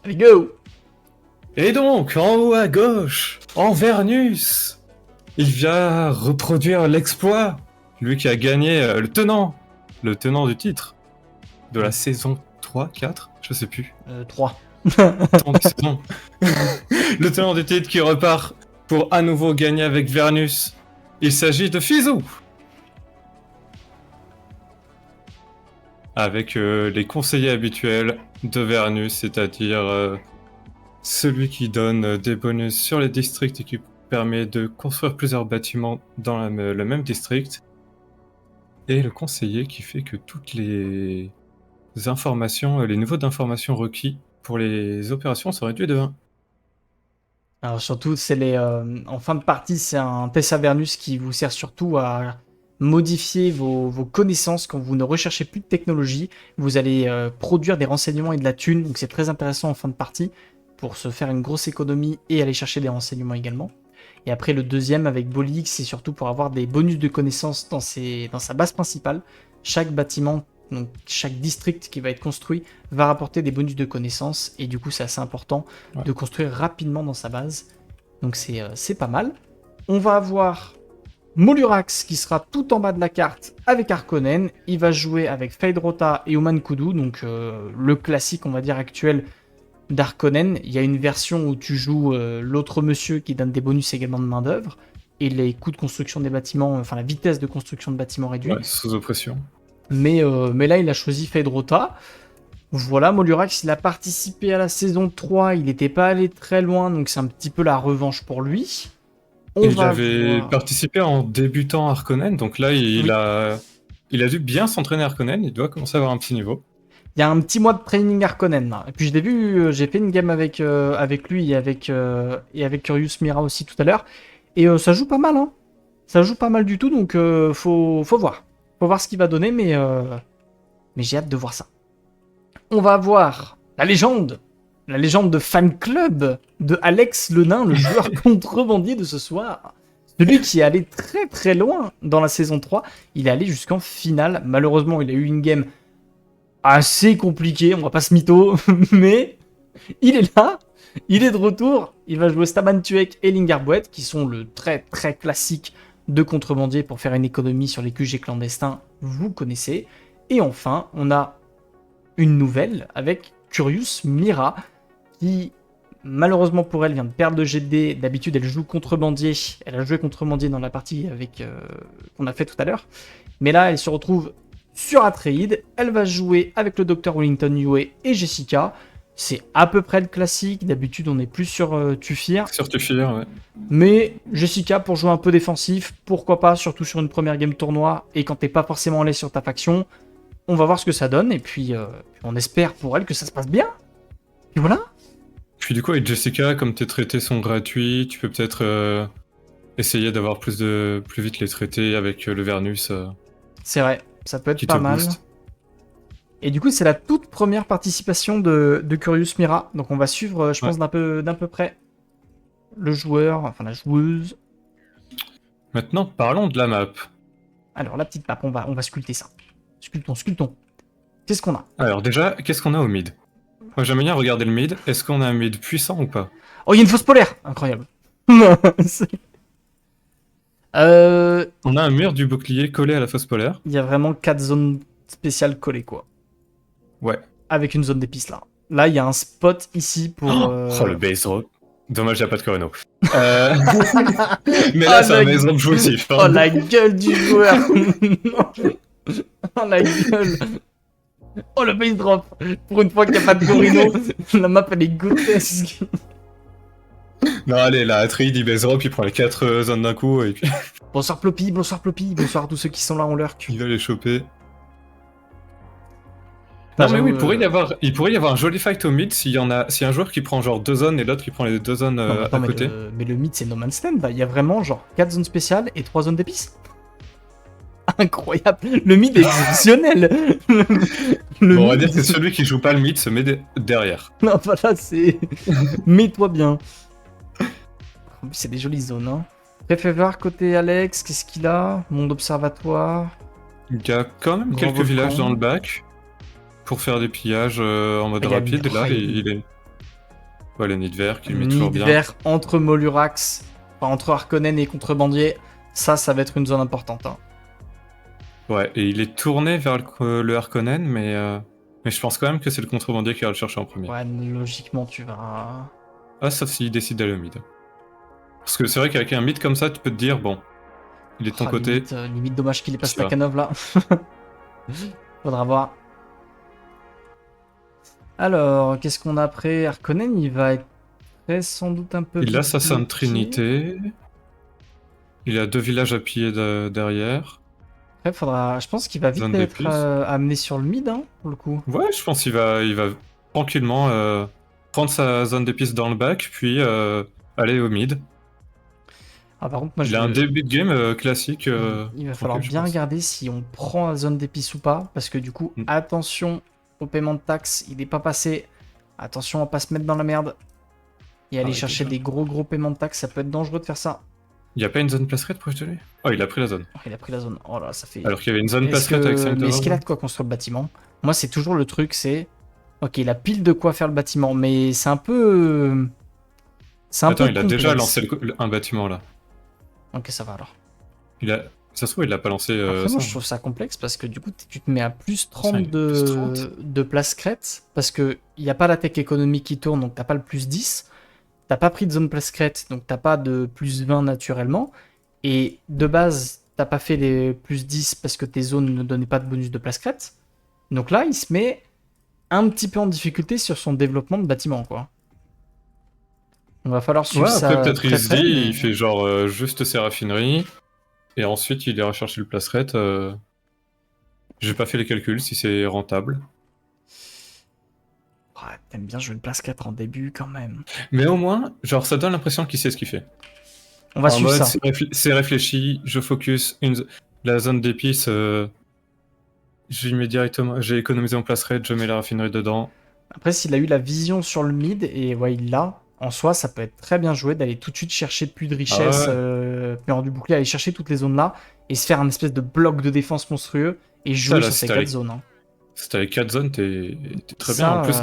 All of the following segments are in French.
Allez, go! Et donc, en haut à gauche, Envernus, il vient reproduire l'exploit. Lui qui a gagné le tenant du titre de la saison 3, 4, je sais plus. 3. Tenant de saison. Le tenant du titre qui repart pour à nouveau gagner avec Vernus. Il s'agit de Fizou. Avec les conseillers habituels de Vernus, c'est-à-dire celui qui donne des bonus sur les districts et qui permet de construire plusieurs bâtiments dans le même district. Et le conseiller qui fait que toutes les informations, les niveaux d'informations requis pour les opérations sont réduits de 1. Alors surtout, en fin de partie, c'est un Tessa Avernus qui vous sert surtout à modifier vos connaissances quand vous ne recherchez plus de technologie. Vous allez produire des renseignements et de la thune, donc c'est très intéressant en fin de partie pour se faire une grosse économie et aller chercher des renseignements également. Et après, le deuxième avec Bolix, c'est surtout pour avoir des bonus de connaissances dans sa base principale. Chaque bâtiment, donc chaque district qui va être construit, va rapporter des bonus de connaissances. Et du coup, c'est assez important de construire rapidement dans sa base. Donc c'est pas mal. On va avoir Molurax qui sera tout en bas de la carte avec Harkonnen. Il va jouer avec Fade Rota et Oman Kudu, donc le classique, on va dire, actuel d'Harkonnen. Il y a une version où tu joues l'autre monsieur qui donne des bonus également de main-d'œuvre et les coûts de construction des bâtiments, enfin la vitesse de construction de bâtiments réduit. Ouais, sous oppression. Mais là, il a choisi Fade Rota. Voilà, Molurax, il a participé à la saison 3, il n'était pas allé très loin, donc c'est un petit peu la revanche pour lui. Il avait participé en débutant Harkonnen, donc là, il a dû bien s'entraîner Harkonnen, il doit commencer à avoir un petit niveau. Il y a un petit mois de training Harkonnen. Et puis je l'ai vu, j'ai fait une game avec lui et avec Curious Mira aussi tout à l'heure. Et ça joue pas mal, hein. Ça joue pas mal du tout, donc faut voir. Faut voir ce qu'il va donner, mais j'ai hâte de voir ça. On va voir la légende de fan club de Alex le nain, le joueur contrebandier de ce soir. Celui qui est allé très très loin dans la saison 3. Il est allé jusqu'en finale. Malheureusement, il a eu une game assez compliquée, on va pas se mytho, mais il est là, il est de retour. Il va jouer Staban Tuek et Lingarbouet, qui sont le très très classique de contrebandier pour faire une économie sur les QG clandestins, vous connaissez. Et enfin, on a une nouvelle avec Curious Mira, qui malheureusement pour elle vient de perdre de GD. D'habitude elle joue contrebandier, elle a joué contrebandier dans la partie qu'on a fait tout à l'heure, mais là elle se retrouve sur Atreide. Elle va jouer avec le Dr Wellington Yue et Jessica. C'est à peu près le classique, d'habitude on est plus sur Tufir. Sur Tufir, ouais. Mais Jessica pour jouer un peu défensif, pourquoi pas, surtout sur une première game tournoi et quand t'es pas forcément allé sur ta faction. On va voir ce que ça donne, et puis on espère pour elle que ça se passe bien. Et voilà. Puis du coup, avec Jessica, comme tes traités sont gratuits, tu peux peut-être essayer d'avoir plus vite les traités avec le Vernus. C'est vrai, ça peut être pas mal. Boost. Et du coup, c'est la toute première participation de Curious Mira, donc on va suivre, je pense, d'un peu près le joueur, enfin la joueuse. Maintenant, parlons de la map. Alors, la petite map, on va sculpter ça. Sculptons. Qu'est-ce qu'on a? Alors déjà, qu'est-ce qu'on a au mid? Moi j'aime bien regarder le mid. Est-ce qu'on a un mid puissant ou pas? Oh, il y a une fausse polaire! Incroyable. On a un mur du bouclier collé à la fausse polaire. Il y a vraiment 4 zones spéciales collées, quoi. Ouais. Avec une zone d'épices, là. Là, il y a un spot ici pour... Oh, le base drop. Dommage, il n'y a pas de Coreno. Mais là, c'est un base drop jouissif. Oh, la gueule du joueur. Oh, la gueule. Oh, le base drop. Pour une fois qu'il n'y a pas de Corino, la map, elle est grotesque. Non, allez, là, Atreide, il base drop, il prend les 4 zones d'un coup, et puis... Bonsoir Ploppy, bonsoir à tous ceux qui sont là en lurk. Il va les choper. Non mais oui, il pourrait y avoir un joli fight au mid s'il y a un joueur qui prend genre 2 zones et l'autre qui prend les 2 zones à côté. Mais le mid c'est No Man's Land, il y a vraiment genre 4 zones spéciales et 3 zones d'épices. Incroyable, le mid est exceptionnel. Bon, on va dire que celui qui joue pas le mid se met derrière. Non, voilà, c'est... Mets-toi bien. En plus c'est des jolies zones, hein. Préfère côté Alex, qu'est-ce qu'il a? Monde observatoire. Il y a quand même quelques villages dans le bac. Pour faire des pillages en mode rapide, là, il est... Ouais, le nid vert qui le met toujours Nid bien. vert entre Molurax, enfin, entre Harkonnen et Contrebandier, ça va être une zone importante. Hein. Ouais, et il est tourné vers le Harkonnen, mais je pense quand même que c'est le contrebandier qui va le chercher en premier. Ouais, logiquement, tu vas... Ah, sauf s'il décide d'aller au mid. Parce que c'est vrai qu'avec un mid comme ça, tu peux te dire, bon, il est de ton Oh, côté, limite dommage qu'il ait pas ça va. Stakhanov là. Faudra voir. Alors, qu'est-ce qu'on a après? Harkonnen, il va être très, sans doute un peu Il a vite sa Sainte bloqué. Trinité. Il a 2 villages à piller derrière. Après, faudra... Je pense qu'il va vite Zone être d'épices. amené sur le mid, hein, pour le coup. Ouais, je pense qu'il va tranquillement prendre sa zone d'épices dans le bac, puis aller au mid. Ah, par contre, moi, Il a un début de game classique, il va falloir tranquille, je bien pense. regarder si on prend la zone d'épices ou pas, parce que du coup, Mm. attention au paiement de taxes, il n'est pas passé. Attention à pas se mettre dans la merde et aller Ah, chercher déjà. des gros paiements de taxes, ça peut être dangereux de faire ça. Il n'y a pas une zone place raid proche de lui? Oh, il a pris la zone. Oh, il a pris la zone. Oh là, ça fait. Alors qu'il y avait une zone place raid avec Mais est-ce qu'il a Saint-Omer. de quoi construire le bâtiment? Moi, c'est toujours le truc, c'est. Ok, il a pile de quoi faire le bâtiment, mais c'est un peu. C'est un Attends, peu il a déjà complexe. lancé un bâtiment là. Ok, ça va alors. Il a... Ça se trouve, il l'a pas lancé Après, moi, ça. je trouve ça complexe parce que du coup, tu te mets à plus Putain, 30 il est plus 30. de place crête parce qu'il n'y a pas la tech économique qui tourne, donc t'as pas le plus 10. T'as pas pris de zone place crête, donc t'as pas de plus 20 naturellement. Et de base, t'as pas fait les plus 10 parce que tes zones ne donnaient pas de bonus de place crête. Donc là, il se met un petit peu en difficulté sur son développement de bâtiment, quoi. Il va falloir suivre Ouais, après, ça peut-être il très se près, dit, mais il fait genre juste ses raffineries, et ensuite il ira chercher le place raid. J'ai pas fait les calculs si c'est rentable. ouais, t'aimes bien jouer une place 4 en début quand même. Mais au moins, genre, ça donne l'impression qu'il sait ce qu'il fait. On va En suivre mode, ça. c'est réfléchi, je focus la zone d'épices, j'y mets directement, j'ai économisé mon place raid, je mets la raffinerie dedans. Après, s'il a eu la vision sur le mid, et ouais, il l'a, en soi, ça peut être très bien joué d'aller tout de suite chercher plus de Ah richesse, ouais, plus hors du bouclier, aller chercher toutes les zones là, et se faire un espèce de bloc de défense monstrueux, et ça jouer là, sur ces 4 zones. Hein. si t'as les 4 zones, t'es très bien. En Ça, plus,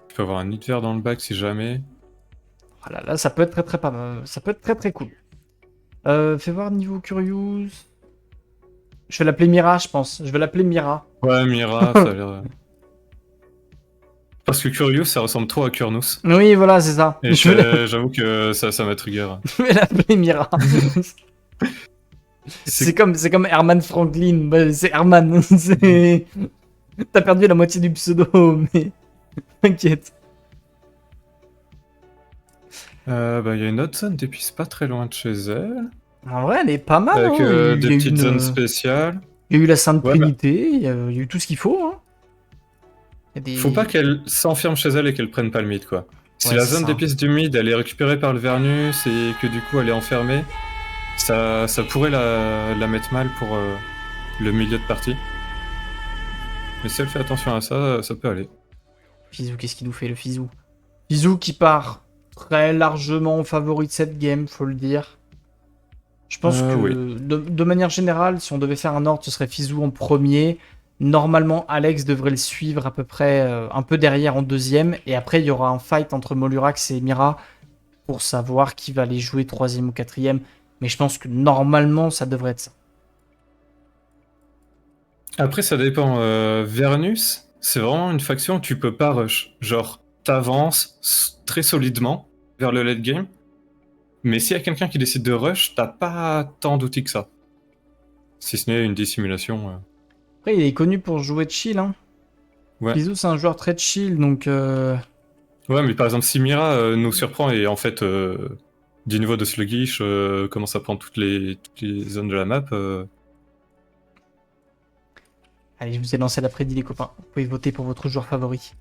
tu peux avoir un nid vert dans le bac si jamais. voilà, là, ça peut être très pas mal. Ça peut être très cool. Fais voir niveau Curious. Je vais l'appeler Mira, je pense. Je vais l'appeler Mira. Ouais, Mira, ça a l'air. Parce que Curious, ça ressemble trop à Curnous. Oui, voilà, c'est ça. Et j'avoue que ça m'a trigger. Je vais l'appeler Mira. C'est C'est comme Herman Franklin. Bah, c'est Herman. T'as perdu la moitié du pseudo, mais t'inquiète. bah, il y a une autre zone d'épices pas très loin de chez elle. En vrai, elle est pas mal. Avec Hein. des petites zones spéciales. Il y a eu la Sainte Ouais, bah, Trinité, il y a eu tout ce qu'il faut. Hein. Il y a faut pas des... qu'elle s'enferme chez elle et qu'elle prenne pas le mid, quoi. Si Ouais, la c'est zone ça. d'épices du mid, elle est récupérée par le Vernus et que du coup elle est enfermée, ça pourrait la mettre mal pour le milieu de partie. Mais si elle fait attention à ça, ça peut aller. Fizou, qu'est-ce qu'il nous fait, le Fizou? Fizou qui part très largement en favori de cette game, faut le dire. Je pense Oui. que de manière générale, si on devait faire un ordre, ce serait Fizou en premier. Normalement, Alex devrait le suivre à peu près un peu derrière en deuxième. Et après, il y aura un fight entre Molurax et Mira pour savoir qui va aller jouer troisième ou quatrième. Mais je pense que normalement, ça devrait être ça. Après, ça dépend. Vernus, c'est vraiment une faction où tu peux pas rush. Genre, t'avances très solidement vers le late game. Mais s'il y a quelqu'un qui décide de rush, t'as pas tant d'outils que ça. Si ce n'est une dissimulation. Après, il est connu pour jouer de chill. Hein. Ouais. Fizou, c'est un joueur très chill, donc... Ouais, mais par exemple, si Mira nous surprend et en fait, du niveau de sluggish, commence à prendre toutes les zones de la map, Allez, je vous ai lancé l'après-midi, les copains. Vous pouvez voter pour votre joueur favori.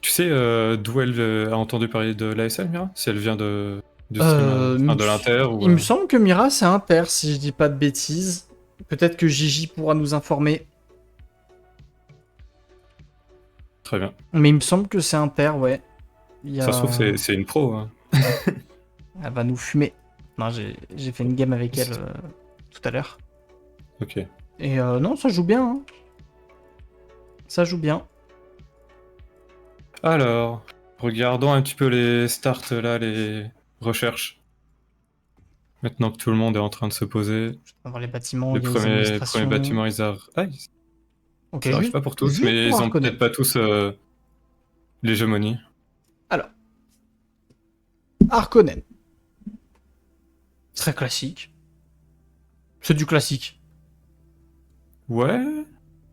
tu sais d'où elle a entendu parler de l'ASL, Mira? Si elle vient du stream, enfin, de l'Inter ou. Il me semble que Mira, c'est un père, si je dis pas de bêtises. Peut-être que Gigi pourra nous informer. Très bien. Mais il me semble que c'est un père, ouais. Il y a... Ça se trouve, c'est une pro. Hein. Elle va nous fumer. Non, j'ai fait une game avec elle tout à l'heure. Ok. Et non, ça joue bien. Hein. Ça joue bien. Alors, regardons un petit peu les starts là, les recherches. Maintenant que tout le monde est en train de se poser, On va voir les bâtiments, les il y a les premiers administrations. bâtiments, ils arrivent. Ah, Ok, ça arrive juste, pas pour tous, juste mais pour ils ont Harkonnen. peut-être pas tous l'hégémonie. Alors, Harkonnen. Très classique. C'est du classique. Ouais,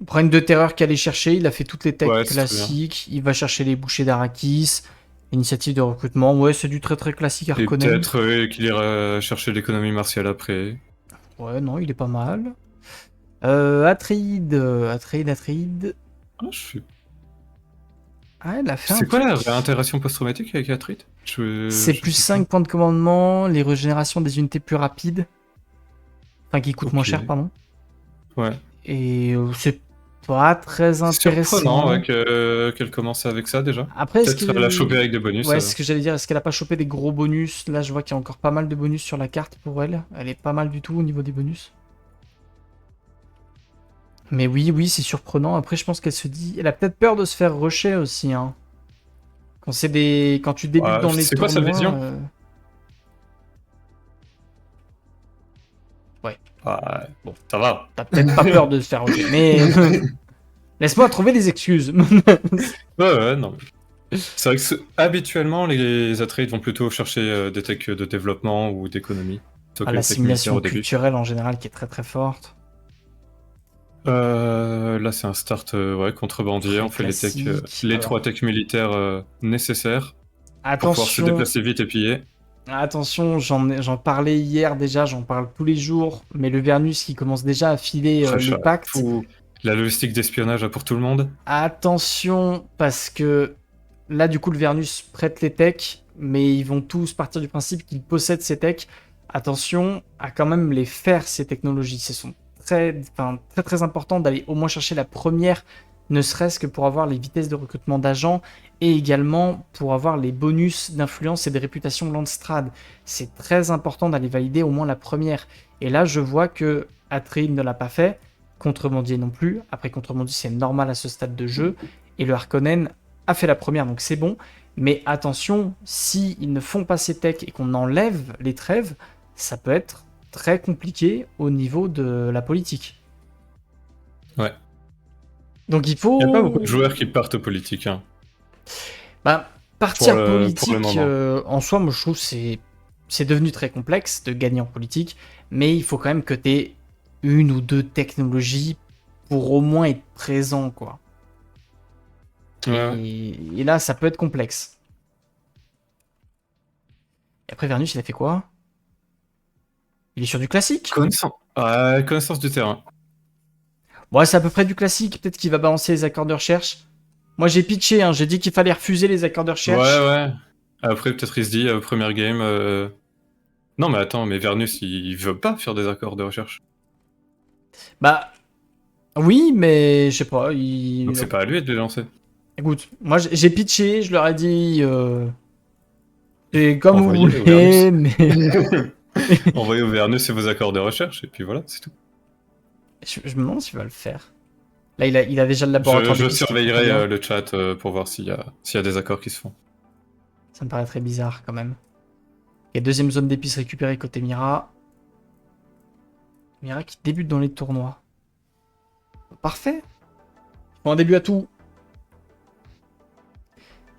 Brain de terreur qu'elle allait chercher, il a fait toutes les techs ouais, c'est très bien. classiques, il va chercher les bouchers d'Arrakis, initiative de recrutement, ouais, c'est du très très classique Et Harkonnen. peut-être qu'il ira chercher l'économie martiale après. Ouais, non, il est pas mal. Atreide. Ah, je sais. Ah, elle a fait un C'est quoi la truc. réintégration post-traumatique avec Atrit? C'est Je plus sais 5 points de commandement, les régénérations des unités plus rapides. Enfin, qui pas. coûtent moins Ok. cher, pardon. Ouais. Et c'est pas très C'est surprenant intéressant. ouais, qu'elle commence avec ça déjà. Après, est-ce Peut-être qu'elle a chopé que... avec des bonus. Ouais, c'est ce que j'allais dire. Est-ce qu'elle a pas chopé des gros bonus? Là, je vois qu'il y a encore pas mal de bonus sur la carte pour elle. Elle est pas mal du tout au niveau des bonus. Mais oui, c'est surprenant. Après, je pense qu'elle se dit... Elle a peut-être peur de se faire rusher aussi, hein. Quand tu débutes Ouais, dans les c'est quoi sa tournois... vision? Ouais, Ah, bon. ça va. T'as peut-être pas peur de se faire rusher, mais... Laisse-moi trouver des excuses. Ouais, non. C'est vrai que habituellement, les Atreides vont plutôt chercher des techs de développement ou d'économie, plutôt que les techs militaires L'assimilation au début. culturelle en général qui est très très forte. Là, c'est un start ouais, contrebandier. Très On fait classique. les Alors, 3 techs militaires nécessaires pour pouvoir se attention, déplacer vite et piller. attention, j'en parlais hier déjà, j'en parle tous les jours, mais le Vernus qui commence déjà à filer les Prêche pactes. fou. La logistique d'espionnage pour tout le monde. Attention, parce que là, du coup, le Vernus prête les techs, mais ils vont tous partir du principe qu'ils possèdent ces techs. Attention à quand même les faire, ces technologies. Ce sont très important d'aller au moins chercher la première, ne serait-ce que pour avoir les vitesses de recrutement d'agents et également pour avoir les bonus d'influence et de réputation Landstrad. C'est très important d'aller valider au moins la première. Et là, je vois que Atreides ne l'a pas fait. Contrebandier non plus. Après, Contrebandier, c'est normal à ce stade de jeu. Et le Harkonnen a fait la première, donc c'est bon. Mais attention, si ils ne font pas ces techs et qu'on enlève les trêves, ça peut être très compliqué au niveau de la politique. Ouais. Donc il Il n'y a pas beaucoup faut... de joueurs qui partent aux politiques. Hein, Bah, partir pour le politique, moment. en soi, moi je trouve que c'est devenu très complexe de gagner en politique, mais il faut quand même que tu aies une ou deux technologies pour au moins être présent, quoi. Ouais. Et là, ça peut être complexe. Et après, Vernus, il a fait quoi? Il est sur du classique. Connaissance du terrain. Bon, c'est à peu près du classique. Peut-être qu'il va balancer les accords de recherche. Moi, j'ai pitché, hein, j'ai dit qu'il fallait refuser les accords de Ouais, recherche. ouais. Après, peut-être il se dit, première game. Non, mais attends, mais Vernus, il veut pas faire des accords de recherche. Bah, oui, mais je sais pas. Donc c'est pas à lui de les lancer. Écoute, moi j'ai pitché, je leur ai dit. C'est comme vous Envoyez au Vernus. voulez, mais. Envoyez au Vernus et vos accords de recherche, et puis voilà, c'est tout. Je me demande s'il va le faire. Là, il a déjà le laboratoire Je d'épices qui est très surveillerai bien. le chat pour voir s'il y a des accords qui se font. Ça me paraît très bizarre quand même. Il y a deuxième zone d'épices récupérée côté Mira. Mira qui débute dans les tournois. Parfait. Bon, un début à tout.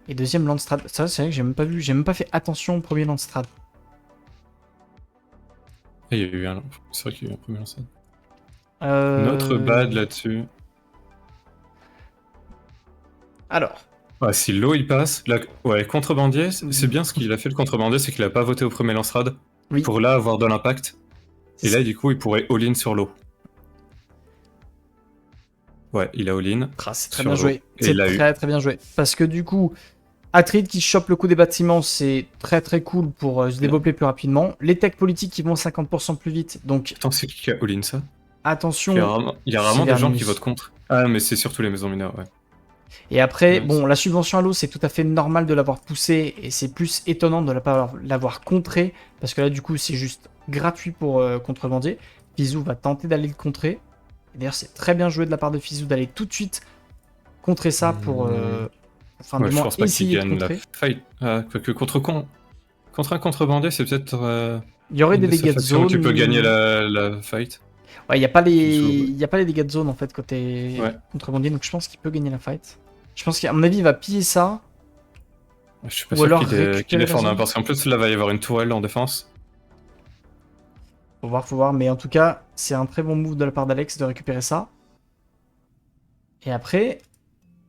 Et deuxième Landstrad. Ça, c'est vrai que j'ai même pas vu. J'ai même pas fait attention au premier Landstrad. Et il y a eu un. C'est vrai qu'il y a eu un premier lanceur. Euh... Notre bad là-dessus. Alors. Ouais, si l'eau il passe. Ouais, contrebandier, c'est bien ce qu'il a fait le contrebandier, c'est qu'il a pas voté au premier lance-rad. Oui. Pour là avoir de l'impact. Et là, du coup, il pourrait all-in sur l'eau. Ouais, il a all-in. C'est très bien joué. Et C'est il l'a eu. très bien joué. Parce que du coup, Atreides qui chope le coup des bâtiments, c'est très très cool pour se développer plus rapidement. Les techs politiques qui vont 50% plus vite. Donc Attends, c'est qui a all-in ça? attention. Il y a rarement des gens Vernus. qui votent contre. Ah, mais c'est surtout les maisons mineures, ouais. Et après, Nice. bon, la subvention à l'eau, c'est tout à fait normal de l'avoir poussée. Et c'est plus étonnant de l'avoir contré. Parce que là, du coup, c'est juste gratuit pour contrebandier. Fizou va tenter d'aller le contrer. D'ailleurs, c'est très bien joué de la part de Fizou d'aller tout de suite contrer ça pour... Enfin, Ouais, du je moins, pense pas qu'il essayer de gagne la contrer. fight. Quoique contre un contrebandier, c'est peut-être Il y aurait une des de ces dégâts de factions où tu peux gagner zone. la fight. Ouais, il n'y a, pas Qui joue, les... y a pas les dégâts de zone en fait côté ouais. contrebandier, donc je pense qu'il peut gagner la fight. Je pense qu'à mon avis, il va piller ça, Je suis pas ou sûr alors qu'il récupérer la défende, hein, zone. parce qu'en plus là va y avoir une tourelle en défense. Faut voir, mais en tout cas, c'est un très bon move de la part d'Alex de récupérer ça. Et après,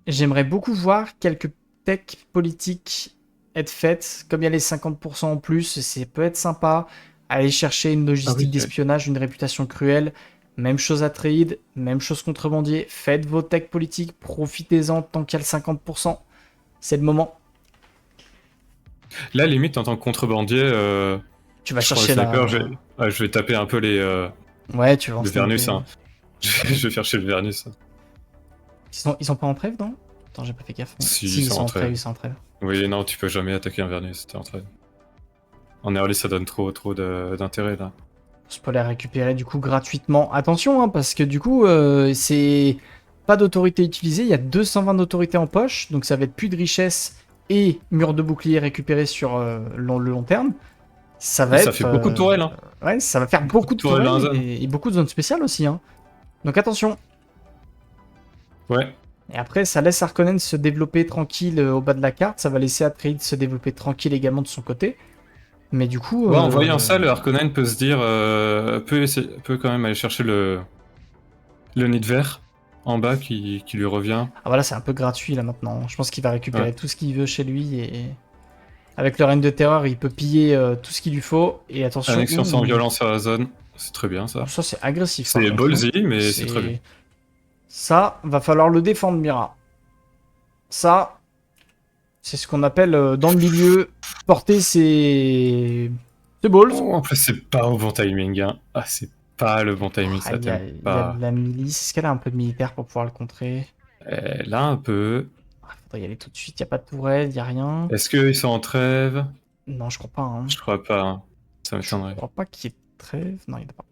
j'aimerais beaucoup voir quelques techs politiques être faites. Comme il y a les 50% en plus, c'est peut être sympa. Aller chercher une Ah logistique oui. d'espionnage, une réputation cruelle. Même chose à trade, même chose contrebandier. Faites vos techs politiques, profitez-en tant qu'il y a le 50%. C'est le moment. Là limite en tant que contrebandier, Tu vas je prends le chercher sniper, la... je vais taper un peu Ouais, tu vas en le Vernus. sniper. Hein. Je vais chercher le Vernus. Ils sont pas en trêve, non? Attends, j'ai pas fait gaffe. Si, Si, ils ils sont sont en en trêve, trêve. ils sont en trêve. Oui, non, tu peux jamais attaquer un Vernus, t'es en trêve. En early, ça donne trop d'intérêt là. Je peux les récupérer du coup gratuitement. Attention, hein, parce que du coup, c'est pas d'autorité utilisée. Il y a 220 d'autorité en poche, donc ça va être plus de richesse et mur de bouclier récupéré sur le long terme. Ça Et va ça fait être. beaucoup de tourelles, hein. Ouais, ça va faire Beaucoup beaucoup de de tourelles dans la tourelles zone. et beaucoup de zones spéciales aussi. Hein. Donc attention. Ouais. Et après, ça laisse Harkonnen se développer tranquille au bas de la carte. Ça va laisser Atreides se développer tranquille également de son côté. Mais du coup. Ouais, en voyant ça, le Harkonnen peut se dire, peut quand même aller chercher le nid vert en bas qui lui revient. Ah voilà, c'est un peu gratuit là maintenant. Je pense qu'il va récupérer Ouais. tout ce qu'il veut chez lui et avec le règne de terreur, il peut piller tout ce qu'il lui faut. Et attention, Annexion sans violence à la zone, c'est très bien ça. ça c'est agressif par C'est contre. Hein. ballsy, mais c'est très bien. C'est ça, va falloir le défendre, Mira. Ça, c'est ce qu'on appelle dans le milieu porter ses balls. Oh, en plus, c'est pas au bon timing. Hein. Ah, c'est pas le bon timing, Ah, ça t'aime il y a pas. de la milice. Est-ce qu'elle a un peu de militaire pour pouvoir le contrer? Là, un peu. Ah, faudrait y aller tout de suite. Il n'y a pas de tourelle, il n'y a rien. Est-ce qu'ils sont en trêve? Non, je crois pas. Hein. Je crois pas. Hein. Ça Je m'étonnerait. crois pas qu'il y ait trêve. Non, il n'y en a pas.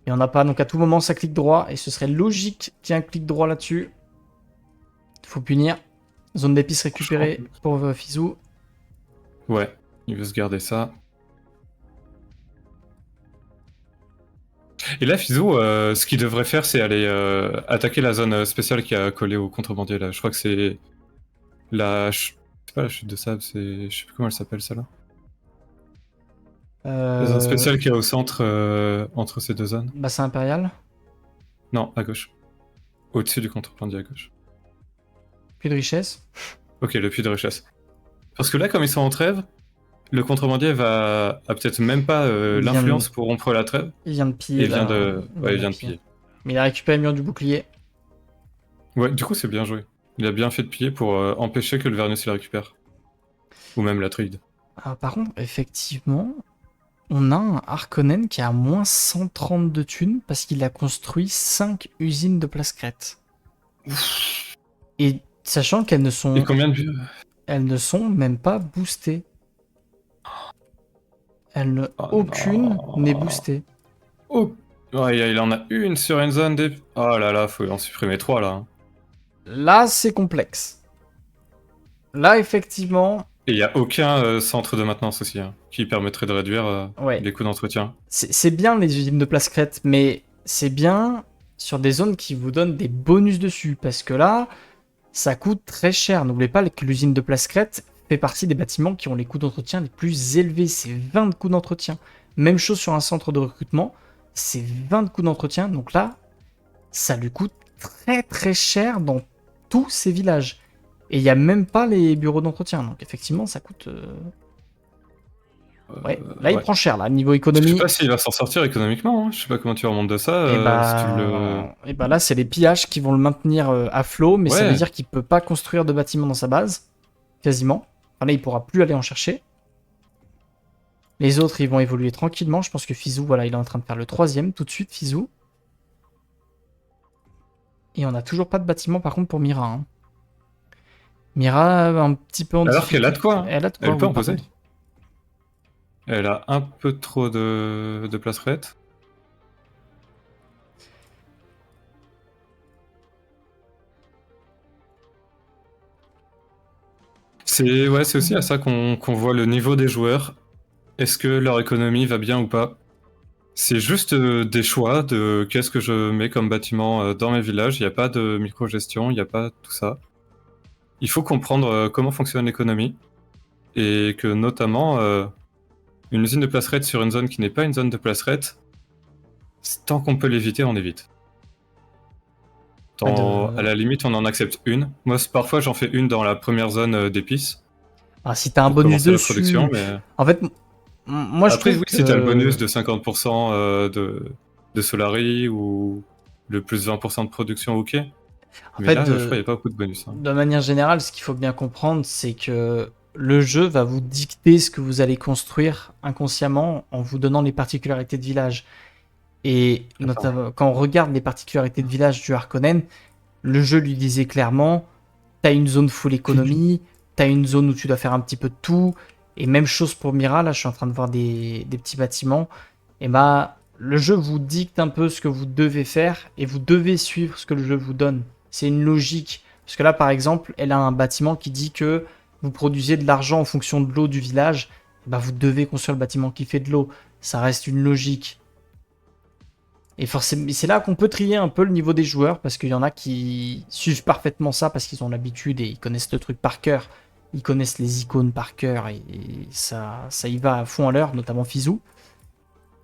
Il n'y en a pas, donc à tout moment ça clique droit, et ce serait logique qu'il y ait un clic droit là-dessus. Faut punir. Zone d'épices récupérée pour Fizou. Ouais, il veut se garder ça. Et là, Fizou, ce qu'il devrait faire, c'est aller attaquer la zone spéciale qui a collé au contrebandier là. Je crois que c'est c'est pas la chute de sable, c'est. Je sais plus comment elle s'appelle celle-là. La zone spéciale qui est au centre entre ces deux zones. Bassin impérial. Non, à gauche. Au-dessus du contrebandier à gauche. Plus de richesse. Ok, le puits de richesse. Parce que là, comme ils sont en trêve, le contrebandier a peut-être même pas l'influence pour rompre la trêve. Il vient de piller. Il vient de piller. Mais il a récupéré le mur du bouclier. Ouais, du coup, c'est bien joué. Il a bien fait de piller pour empêcher que le Vernus la récupère. Ou même la trade. Ah, par contre, effectivement, on a un Harkonnen qui a moins 130 de thunes parce qu'il a construit 5 usines de plascrète. Et sachant qu'elles ne sont... Et combien de... Elles ne sont même pas boostées. Aucune n'est boostée. Oh, ouais, il en a une sur une zone des... Oh là là, faut en supprimer 3 là. Hein. Là, c'est complexe. Là, effectivement... Et il n'y a aucun centre de maintenance aussi, hein, qui permettrait de réduire Ouais. les coûts d'entretien. C'est bien les usines de plascrète, mais c'est bien sur des zones qui vous donnent des bonus dessus. Parce que là, ça coûte très cher. N'oubliez pas que l'usine de plascrète fait partie des bâtiments qui ont les coûts d'entretien les plus élevés. C'est 20 de coûts d'entretien. Même chose sur un centre de recrutement. C'est 20 de coûts d'entretien. Donc là, ça lui coûte très très cher dans tous ces villages. Et il n'y a même pas les bureaux d'entretien. Donc effectivement, ça coûte... Ouais, là il prend cher, là, niveau économie. Je sais pas s'il va s'en sortir économiquement, hein. Je sais pas comment tu remontes de ça. Et bah là, c'est les pillages qui vont le maintenir à flot, mais ça veut dire qu'il peut pas construire de bâtiments dans sa base, quasiment. Enfin, là, il pourra plus aller en chercher. Les autres, ils vont évoluer tranquillement. Je pense que Fizou, voilà, il est en train de faire le 3ème tout de suite, Fizou. Et on a toujours pas de bâtiment, par contre, pour Mira. Hein. Mira, un petit peu en Alors qu'elle a de quoi. Hein. Elle a de quoi, Elle peut oui, en poser. Elle a un peu trop de placerette. C'est aussi à ça qu'on voit le niveau des joueurs. Est-ce que leur économie va bien ou pas? C'est juste des choix de qu'est-ce que je mets comme bâtiment dans mes villages. Il n'y a pas de micro-gestion, il n'y a pas tout ça. Il faut comprendre comment fonctionne l'économie et que notamment une usine de placerette sur une zone qui n'est pas une zone de placerette, tant qu'on peut l'éviter, on évite. À la limite, on en accepte une. Moi, parfois, j'en fais une dans la première zone d'épices Ah, si t'as un pour bonus commencer la dessus. production. Mais... En fait, moi je Après, trouve oui, que... si t'as le bonus de 50% de Solari ou le plus 20% de production, ok. En Mais fait, là, je crois qu'il n'y a pas beaucoup de bonus. Hein. de manière générale, ce qu'il faut bien comprendre, c'est que le jeu va vous dicter ce que vous allez construire inconsciemment en vous donnant les particularités de village. Et notamment, quand on regarde les particularités de village du Harkonnen, le jeu lui disait clairement, t'as une zone full économie, t'as une zone où tu dois faire un petit peu de tout, et même chose pour Mira, là je suis en train de voir des petits bâtiments, et bah le jeu vous dicte un peu ce que vous devez faire, et vous devez suivre ce que le jeu vous donne. C'est une logique. Parce que là par exemple, elle a un bâtiment qui dit que vous produisez de l'argent en fonction de l'eau du village, et bah vous devez construire le bâtiment qui fait de l'eau. Ça reste une logique. Et forcément, c'est là qu'on peut trier un peu le niveau des joueurs, parce qu'il y en a qui suivent parfaitement ça, parce qu'ils ont l'habitude et ils connaissent le truc par cœur. Ils connaissent les icônes par cœur, et ça y va à fond à l'heure, notamment Fizou.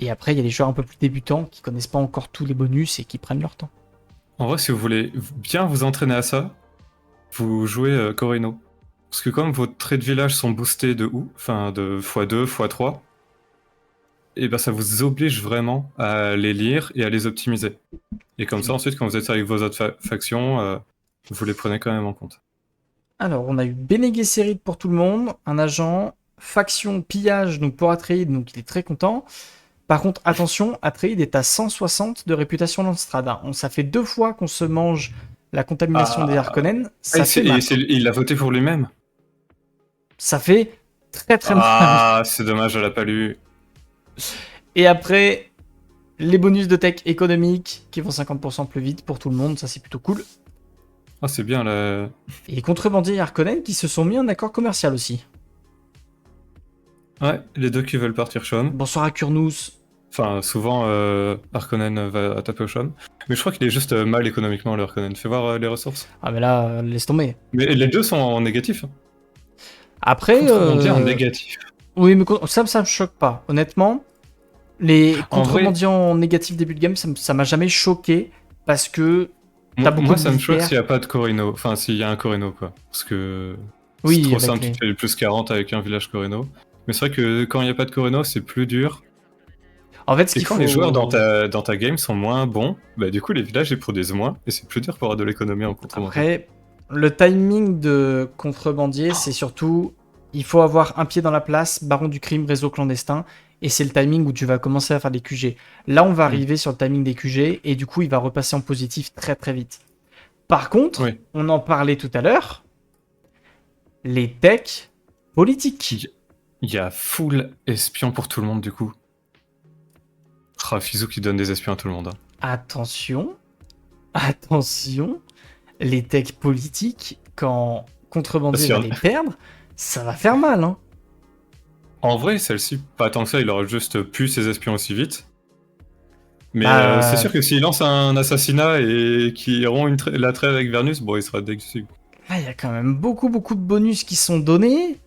Et après, il y a les joueurs un peu plus débutants qui connaissent pas encore tous les bonus et qui prennent leur temps. En vrai, si vous voulez bien vous entraîner à ça, vous jouez Corino. Parce que comme vos traits de village sont boostés de x2, x3, et ben ça vous oblige vraiment à les lire et à les optimiser. Et comme ça, ensuite, quand vous êtes avec vos autres factions, vous les prenez quand même en compte. Alors, on a eu Bene Gesserit pour tout le monde, un agent, faction pillage donc pour Atreide, donc il est très content. Par contre, attention, Atreide est à 160 de réputation Landstrad. Hein. Ça fait 2 fois qu'on se mange la contamination des Harkonnen. Ça fait mal. Il a voté pour lui-même. Ça fait très très mal. Ah, c'est dommage, elle a pas lu. Et après, les bonus de tech économique qui vont 50% plus vite pour tout le monde, ça c'est plutôt cool. Ah, c'est bien là. Et les contrebandiers Harkonnen qui se sont mis en accord commercial aussi. Ouais, les deux qui veulent partir Sean. Bonsoir à Kurnous. Enfin, souvent, Harkonnen va taper au Sean. Mais je crois qu'il est juste mal économiquement, le Harkonnen. Fais voir les ressources. Ah mais là, laisse tomber. Mais les deux sont en négatif. Hein. Après... Contrebandier en négatif. Oui, mais ça me choque pas. Honnêtement, les contrebandiers en négatif début de game, ça m'a jamais choqué parce que t'as beaucoup moi, de ça me choque militaires. s'il n'y a pas de Corino. Enfin, s'il y a un Corino, quoi. Parce que Oui, c'est trop avec simple, les- tu fais le plus 40 avec un village Corino. Mais c'est vrai que quand il n'y a pas de Corino, c'est plus dur. En fait, ce Et qu'il quand faut... les joueurs dans ta game sont moins bons, bah du coup les villages ils produisent moins et c'est plus dur pour avoir de l'économie en contrebandier. Après, le timing de contrebandier, c'est surtout... Il faut avoir un pied dans la place, baron du crime, réseau clandestin, et c'est le timing où tu vas commencer à faire des QG. Là, on va arriver sur le timing des QG, et du coup, il va repasser en positif très très vite. Par contre, Oui. on en parlait tout à l'heure, les techs politiques. Il y a full espion pour tout le monde du coup. Ah, Fizou qui donne des espions à tout le monde. Hein. Attention, attention, les techs politiques, quand contrebandier va les perdre, ça va faire mal. Hein. En vrai, celle-ci, pas tant que ça, il aurait juste pu ses espions aussi vite. Mais c'est sûr que s'il lance un assassinat et qu'il rompt la trêve avec Vernus, bon, il sera déçu. Là, il y a quand même beaucoup de bonus qui sont donnés.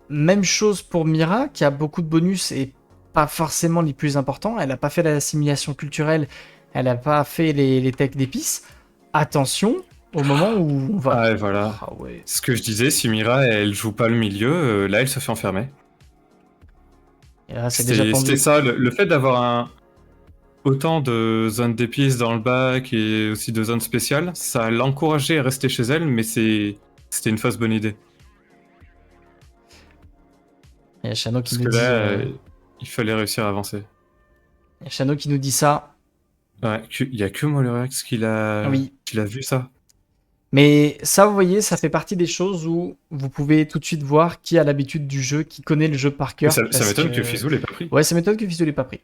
Même chose pour Mira, qui a beaucoup de bonus et pas forcément les plus importants. Elle n'a pas fait l'assimilation culturelle, elle n'a pas fait les techs d'épices. Attention, au moment où on va... Ah, et voilà. Ah ouais. Ce que je disais, si Mira, elle joue pas le milieu, là, elle se fait enfermer. Et là, c'est déjà tendu. C'était ça, le fait d'avoir autant de zones d'épices dans le bac et aussi de zones spéciales, ça l'encourageait à rester chez elle, mais c'était une fausse bonne idée. Il y a Chano qui Parce nous que dit... là, il fallait réussir à avancer. Il y a Chano qui nous dit ça. Ouais, il y a que Molorex qui l'a vu ça. Mais ça, vous voyez, ça fait partie des choses où vous pouvez tout de suite voir qui a l'habitude du jeu, qui connaît le jeu par cœur. Ça m'étonne que Fizou l'ait pas pris. Ouais, ça m'étonne que Fizou l'ait pas pris.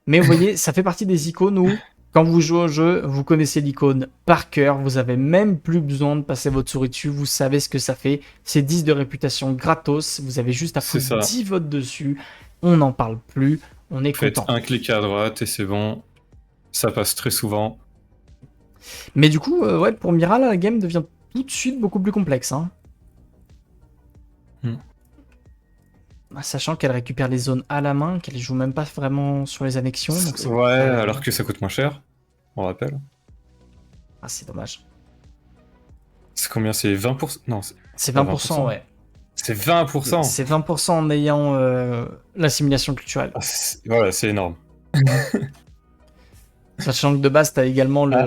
Mais vous voyez, ça fait partie des icônes où, Quand vous jouez au jeu, vous connaissez l'icône par cœur, vous avez même plus besoin de passer votre souris dessus, vous savez ce que ça fait. C'est 10 de réputation gratos, vous avez juste à C'est foutre ça. 10 votes dessus, on n'en parle plus, on est Faites content. un clic à droite et c'est bon. Ça passe très souvent. Mais du coup, ouais, pour Mira, là, la game devient tout de suite beaucoup plus complexe. Hein. Hmm. Sachant qu'elle récupère les zones à la main, qu'elle joue même pas vraiment sur les annexions. Donc Ouais, alors que ça coûte moins cher, on rappelle. Ah, c'est dommage. C'est combien? C'est 20%? Non, C'est pas 20%, ouais. c'est 20%. C'est 20% en ayant l'assimilation culturelle. Ah, voilà, c'est énorme. Sachant que de base, t'as également Ah.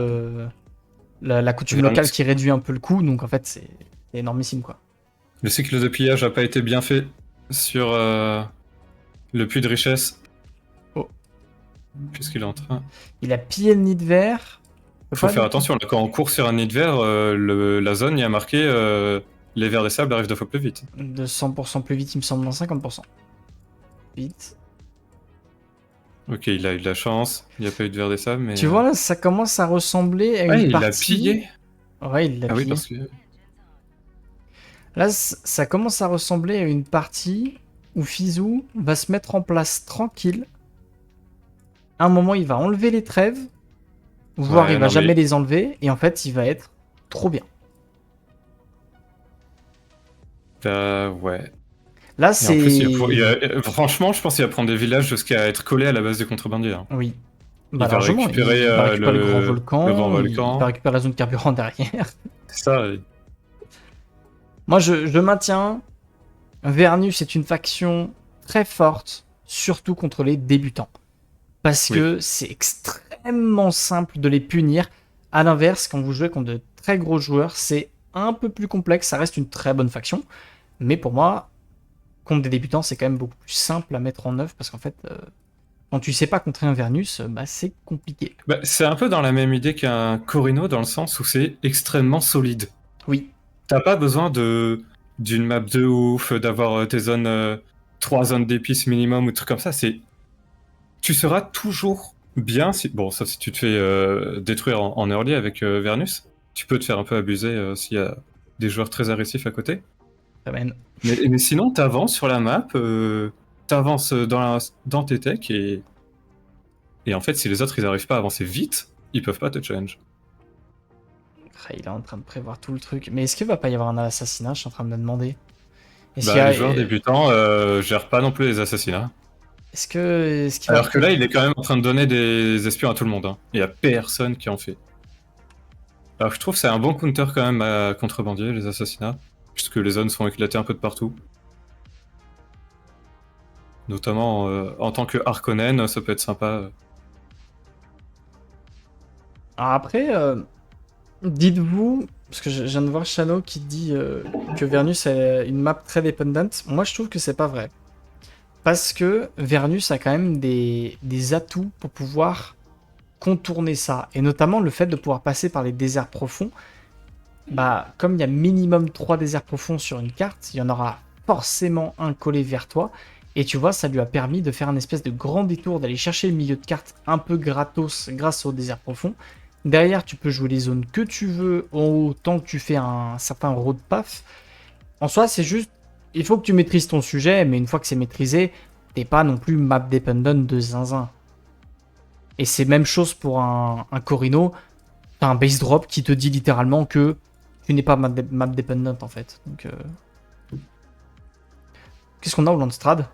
la coutume Vernus. locale qui réduit un peu le coût, donc en fait, c'est énormissime, quoi. Le cycle de pillage a pas été bien fait sur le puits de richesse. Oh. Puisqu'il est en train. Il a pillé le nid de verre. Faut faire attention, là, quand on court sur un nid de verre, la zone, il y a marqué les vers des sables arrivent 2 fois plus vite. De 100% plus vite, il me semble, dans 50%. Vite. Ok, il a eu de la chance, il n'y a pas eu de vers des sables, mais. Tu vois, là, ça commence à ressembler à Ouais, une il l'a partie... pillé. Ouais, il l'a Ah oui, pillé. parce que. Là, ça commence à ressembler à une partie où Fizou va se mettre en place tranquille. À un moment, il va enlever les trêves, voire Ouais, il va non, jamais mais- les enlever, et en fait, il va être trop bien. Ouais. Là, Et en plus, c'est... franchement, je pense qu'il va prendre des villages jusqu'à être collé à la base des contrebandiers. Hein. Oui. Il Bah va largement, récupérer il va récupérer le grand le grand volcan, il va volcan. récupérer la zone carburant derrière. C'est ça. Moi, je maintiens, Vernus est une faction très forte, surtout contre les débutants. Parce Oui. que c'est extrêmement simple de les punir. À l'inverse, quand vous jouez contre de très gros joueurs, c'est un peu plus complexe. Ça reste une très bonne faction. Mais pour moi, contre des débutants, c'est quand même beaucoup plus simple à mettre en œuvre. Parce qu'en fait, quand tu sais pas contrer un Vernus, bah, c'est compliqué. Bah, c'est un peu dans la même idée qu'un Corino, dans le sens où c'est extrêmement solide. Oui, T'as pas besoin d'une map de ouf, d'avoir tes zones, 3 zones d'épices minimum ou trucs comme ça. Tu seras toujours bien si. Bon, ça, si tu te fais détruire en early avec Vernus, tu peux te faire un peu abuser s'il y a des joueurs très agressifs à côté. ça mène. Mais sinon, t'avances sur la map, t'avances dans tes techs et en fait, si les autres ils arrivent pas à avancer vite, ils peuvent pas te challenge. Ah, il est en train de prévoir tout le truc. Mais est-ce qu'il va pas y avoir un assassinat? Je suis en train de me demander. Est-ce qu'il y Bah, a- les joueurs débutants gèrent pas non plus les assassinats. est-ce qu'il va... Alors que là, il est quand même en train de donner des espions à tout le monde. Hein. Il y a personne qui en fait. Alors que je trouve que c'est un bon counter quand même à contrebandier, les assassinats. Puisque les zones sont éclatées un peu de partout. Notamment en tant que Harkonnen, ça peut être sympa. Alors après, dites-vous, parce que je viens de voir Shano qui dit que Vernus est une map très dépendante. Moi, je trouve que c'est pas vrai. Parce que Vernus a quand même des atouts pour pouvoir contourner ça. Et notamment le fait de pouvoir passer par les déserts profonds. Bah, comme il y a minimum 3 déserts profonds sur une carte, il y en aura forcément un collé vers toi. Et tu vois, ça lui a permis de faire un espèce de grand détour, d'aller chercher le milieu de carte un peu gratos grâce au désert profond. Derrière, tu peux jouer les zones que tu veux autant que tu fais un certain road path. En soi, c'est juste, il faut que tu maîtrises ton sujet, mais une fois que c'est maîtrisé, t'es pas non plus map dependent de zinzin. Et c'est même chose pour un Corino. T'as un base drop qui te dit littéralement que tu n'es pas map dependent en fait. Donc, qu'est-ce qu'on a au Landstrad?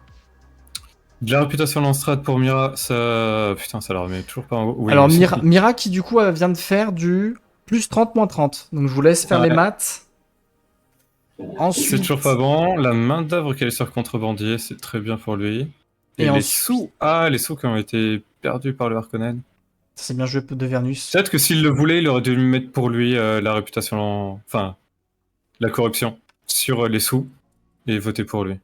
De la réputation Lanstrad pour Mira, ça. Putain, ça la remet toujours pas en haut. Oui, Alors, aussi. Mira qui du coup vient de faire du plus 30, moins 30. Donc, je vous laisse faire les Ouais. maths. C'est Ensuite, toujours pas bon. La main d'œuvre qu'elle est sur contrebandier, c'est très bien pour lui. Et Et les ensuite- sous. Ah, les sous qui ont été perdus par le Harkonnen. c'est bien joué de Vernus. Peut-être que s'il le voulait, il aurait dû mettre pour lui la réputation. Enfin, la corruption sur les sous et voter pour lui.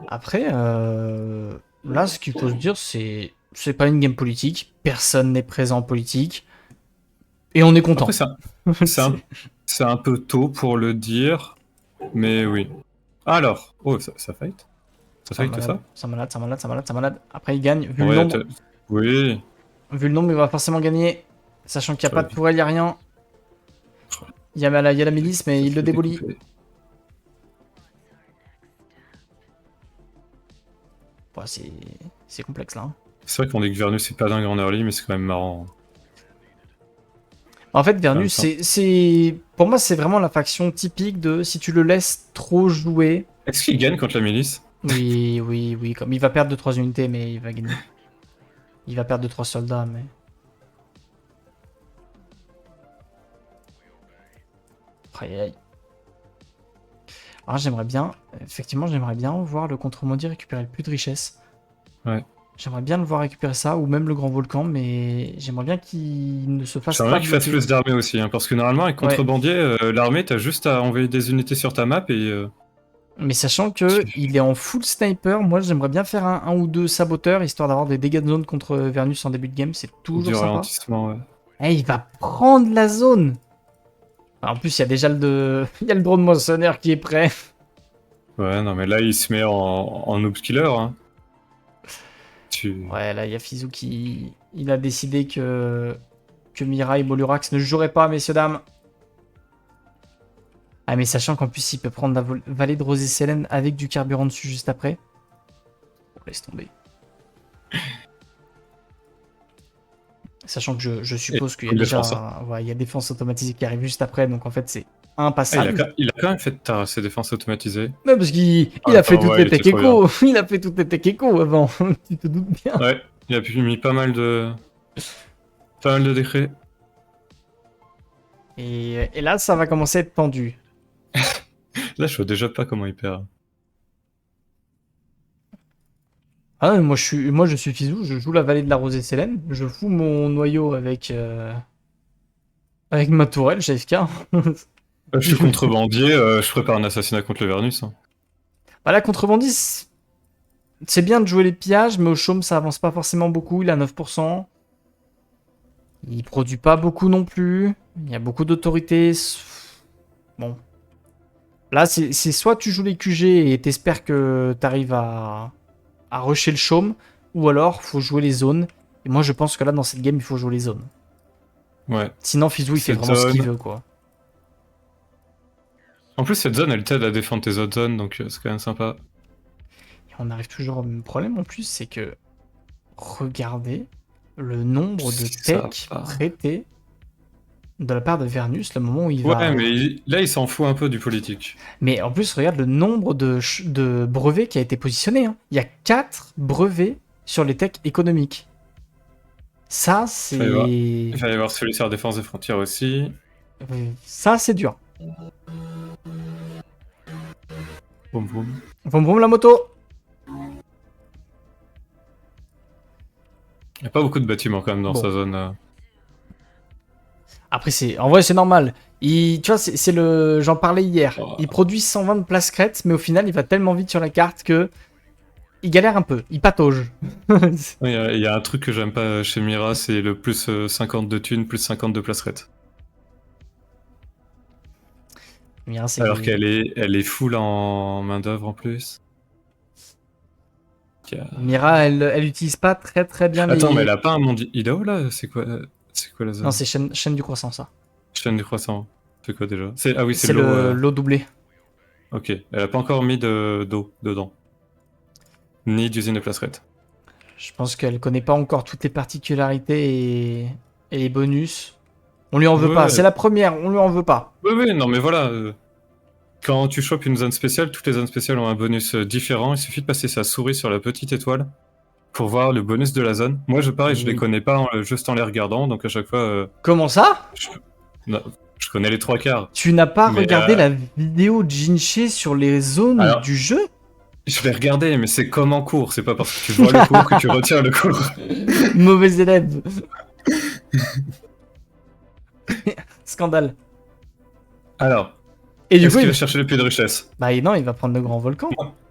Après, là, ce qu'il faut se dire, c'est pas une game politique. Personne n'est présent en politique. Et on est content. Après, c'est un peu tôt pour le dire, mais oui. Alors, oh, ça fight? Ça fight tout ça? Ça malade. Après, il gagne. Vu le Ouais, nombre. oui. Vu le nombre, il va forcément gagner. Sachant qu'il n'y a pas de Ouais. tourelle, il n'y a rien. Il y a la milice, mais il le démolit. Ouais, c'est complexe là. Hein. C'est vrai qu'on dit que Vernus c'est pas dingue en early, mais c'est quand même marrant. En fait, Vernus, Enfin, pour moi, c'est vraiment la faction typique de si tu le laisses trop jouer. est-ce qu'il gagne contre la milice? Oui. Comme il va perdre 2-3 unités, mais il va gagner. Il va perdre 2-3 soldats, mais. Aïe, aïe. Alors effectivement, j'aimerais bien voir le contrebandier récupérer le plus de richesse. Ouais. J'aimerais bien le voir récupérer ça, ou même le grand volcan, mais j'aimerais bien qu'il ne se fasse J'aimerais pas bien qu'il fasse bloquer. plus d'armées aussi, hein, parce que normalement, avec contrebandier, l'armée, t'as juste à envoyer des unités sur ta map et. Mais sachant que Tu- il est en full sniper, moi j'aimerais bien faire un ou deux saboteurs, histoire d'avoir des dégâts de zone contre Vernus en début de game, c'est toujours Du sympa. ralentissement, ouais. Eh, il va prendre la zone. En plus, il y a déjà il y a le drone moissonneur qui est prêt. Ouais, non, mais là, il se met en noob killer. Hein. Ouais, là, il y a Fizou qui... Il a décidé que Mira et Bolurax ne joueraient pas, messieurs, dames. Ah, mais sachant qu'en plus, il peut prendre la vallée de Rosé Sélène avec du carburant dessus juste après. Oh, laisse tomber. Sachant que je suppose qu'il y a déjà... défense, hein. Ouais, il y a défense automatisée qui arrive juste après, donc en fait, c'est Ah, impassable. il a quand même fait tard ses défenses automatisées. Non, parce qu'il Ah, a fait attends, toutes ouais, les il était tech trop écho. Il a fait toutes les tech écho avant. Tu te doutes bien. Ouais, il a mis pas mal de décrets. Et là, ça va commencer à être tendu. Là, je vois déjà pas comment il perd. Ah non, moi je suis Fizou, je joue la vallée de la Rosée Sélène, je fous mon noyau avec ma tourelle, j'ai FK. Je suis contrebandier, je prépare un assassinat contre le Vernus. Hein. Bah la contrebandiste, c'est bien de jouer les pillages, mais au chaume ça avance pas forcément beaucoup, il a 9%. Il produit pas beaucoup non plus, il y a beaucoup d'autorité. Bon. Là, c'est soit tu joues les QG et t'espères que t'arrives à rusher le chaume, ou alors faut jouer les zones. Et moi je pense que là dans cette game il faut jouer les zones. Ouais. Sinon Fizou il fait Cette vraiment ce qu'il zone. veut quoi. En plus, cette zone, elle t'aide à défendre tes autres zones, donc c'est quand même sympa. Et on arrive toujours au même problème en plus, c'est que regardez le nombre de Ça tech va. prêtés de la part de Vernus, le moment où il Ouais, va... mais là, il s'en fout un peu du politique. Mais en plus, regarde le nombre de brevets qui a été positionné. Hein. Il y a 4 brevets sur les techs économiques. Ça, c'est... Il va y avoir celui sur la défense des frontières aussi. Ça, c'est dur. Boum boum. Vroom vroom la moto. Il n'y a pas beaucoup de bâtiments quand même dans Bon. sa zone. Après, en vrai, c'est normal. Tu vois, c'est le... J'en parlais hier. Oh. Il produit 120 de place crête, mais au final, il va tellement vite sur la carte que... Il galère un peu. Il patauge. Il y a un truc que j'aime pas chez Mira, c'est le plus 50 de thunes, plus 50 de placerette. Mira, c'est Alors qu'elle est full en main d'œuvre en plus. Mira, elle utilise pas très bien Attends, les... mais elle a pas un monde Idaho là? C'est quoi la zone? Non, c'est chaîne du croissant, ça. Chaîne du croissant. C'est quoi déjà? Ah oui, c'est C'est l'eau. l'eau doublée. Ok, elle a pas encore mis d'eau dedans. Ni d'usine de placerette. Je pense qu'elle connaît pas encore toutes les particularités et les bonus. On lui en veut Ouais. pas. C'est la première, on lui en veut pas. Oui, non mais voilà. Quand tu chopes une zone spéciale, toutes les zones spéciales ont un bonus différent. Il suffit de passer sa souris sur la petite étoile pour voir le bonus de la zone. Moi, je les Oui. connais pas juste en les regardant, donc à chaque fois, Comment ça? je connais les trois quarts. Tu n'as pas Mais, regardé la vidéo de Jinche sur les zones Alors- du jeu? Je l'ai regardé, mais c'est comme en cours. C'est pas parce que tu vois le cours que tu retiens le cours. Mauvais élève. Scandale. Alors, Et du est-ce coup, qu'il va chercher le puits de richesse? bah non, il va prendre le grand volcan.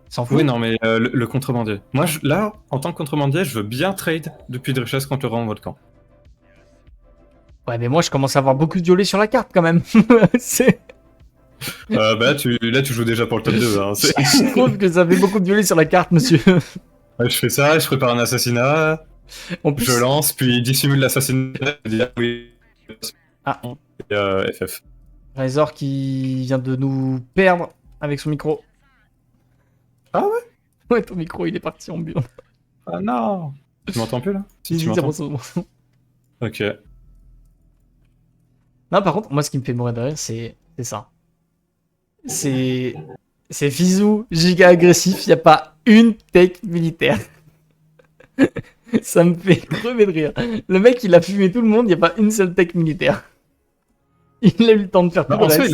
S'en fout. Oui, non, mais le contrebandier. Moi, là, en tant que contrebandier, je veux bien trade le puits de richesse contre le grand volcan. Ouais, mais moi, je commence à avoir beaucoup de violets sur la carte quand même. C'est... Bah là, tu joues déjà pour le top 2. Hein. Je trouve que ça fait beaucoup de violets sur la carte, monsieur. Ouais, je fais ça, je prépare un assassinat. En plus... Je lance, puis il dissimule l'assassinat et dit ah oui. Ah, Et, FF. Razor qui vient de nous perdre avec son micro. Ah ouais? Ouais, ton micro, il est parti en burde. Ah non! Tu m'entends plus là? Si, Si, tu si, c'est bon, m'entends? c'est bon. Ok. Non, par contre, moi, ce qui me fait mourir de rire, c'est ça. C'est... C'est Fizou, giga agressif, y a pas une tech militaire. Ça me fait crever de rire. Le mec, il a fumé tout le monde, y a pas une seule tech militaire. Il a eu le temps de faire tout Bah, le en soi, reste.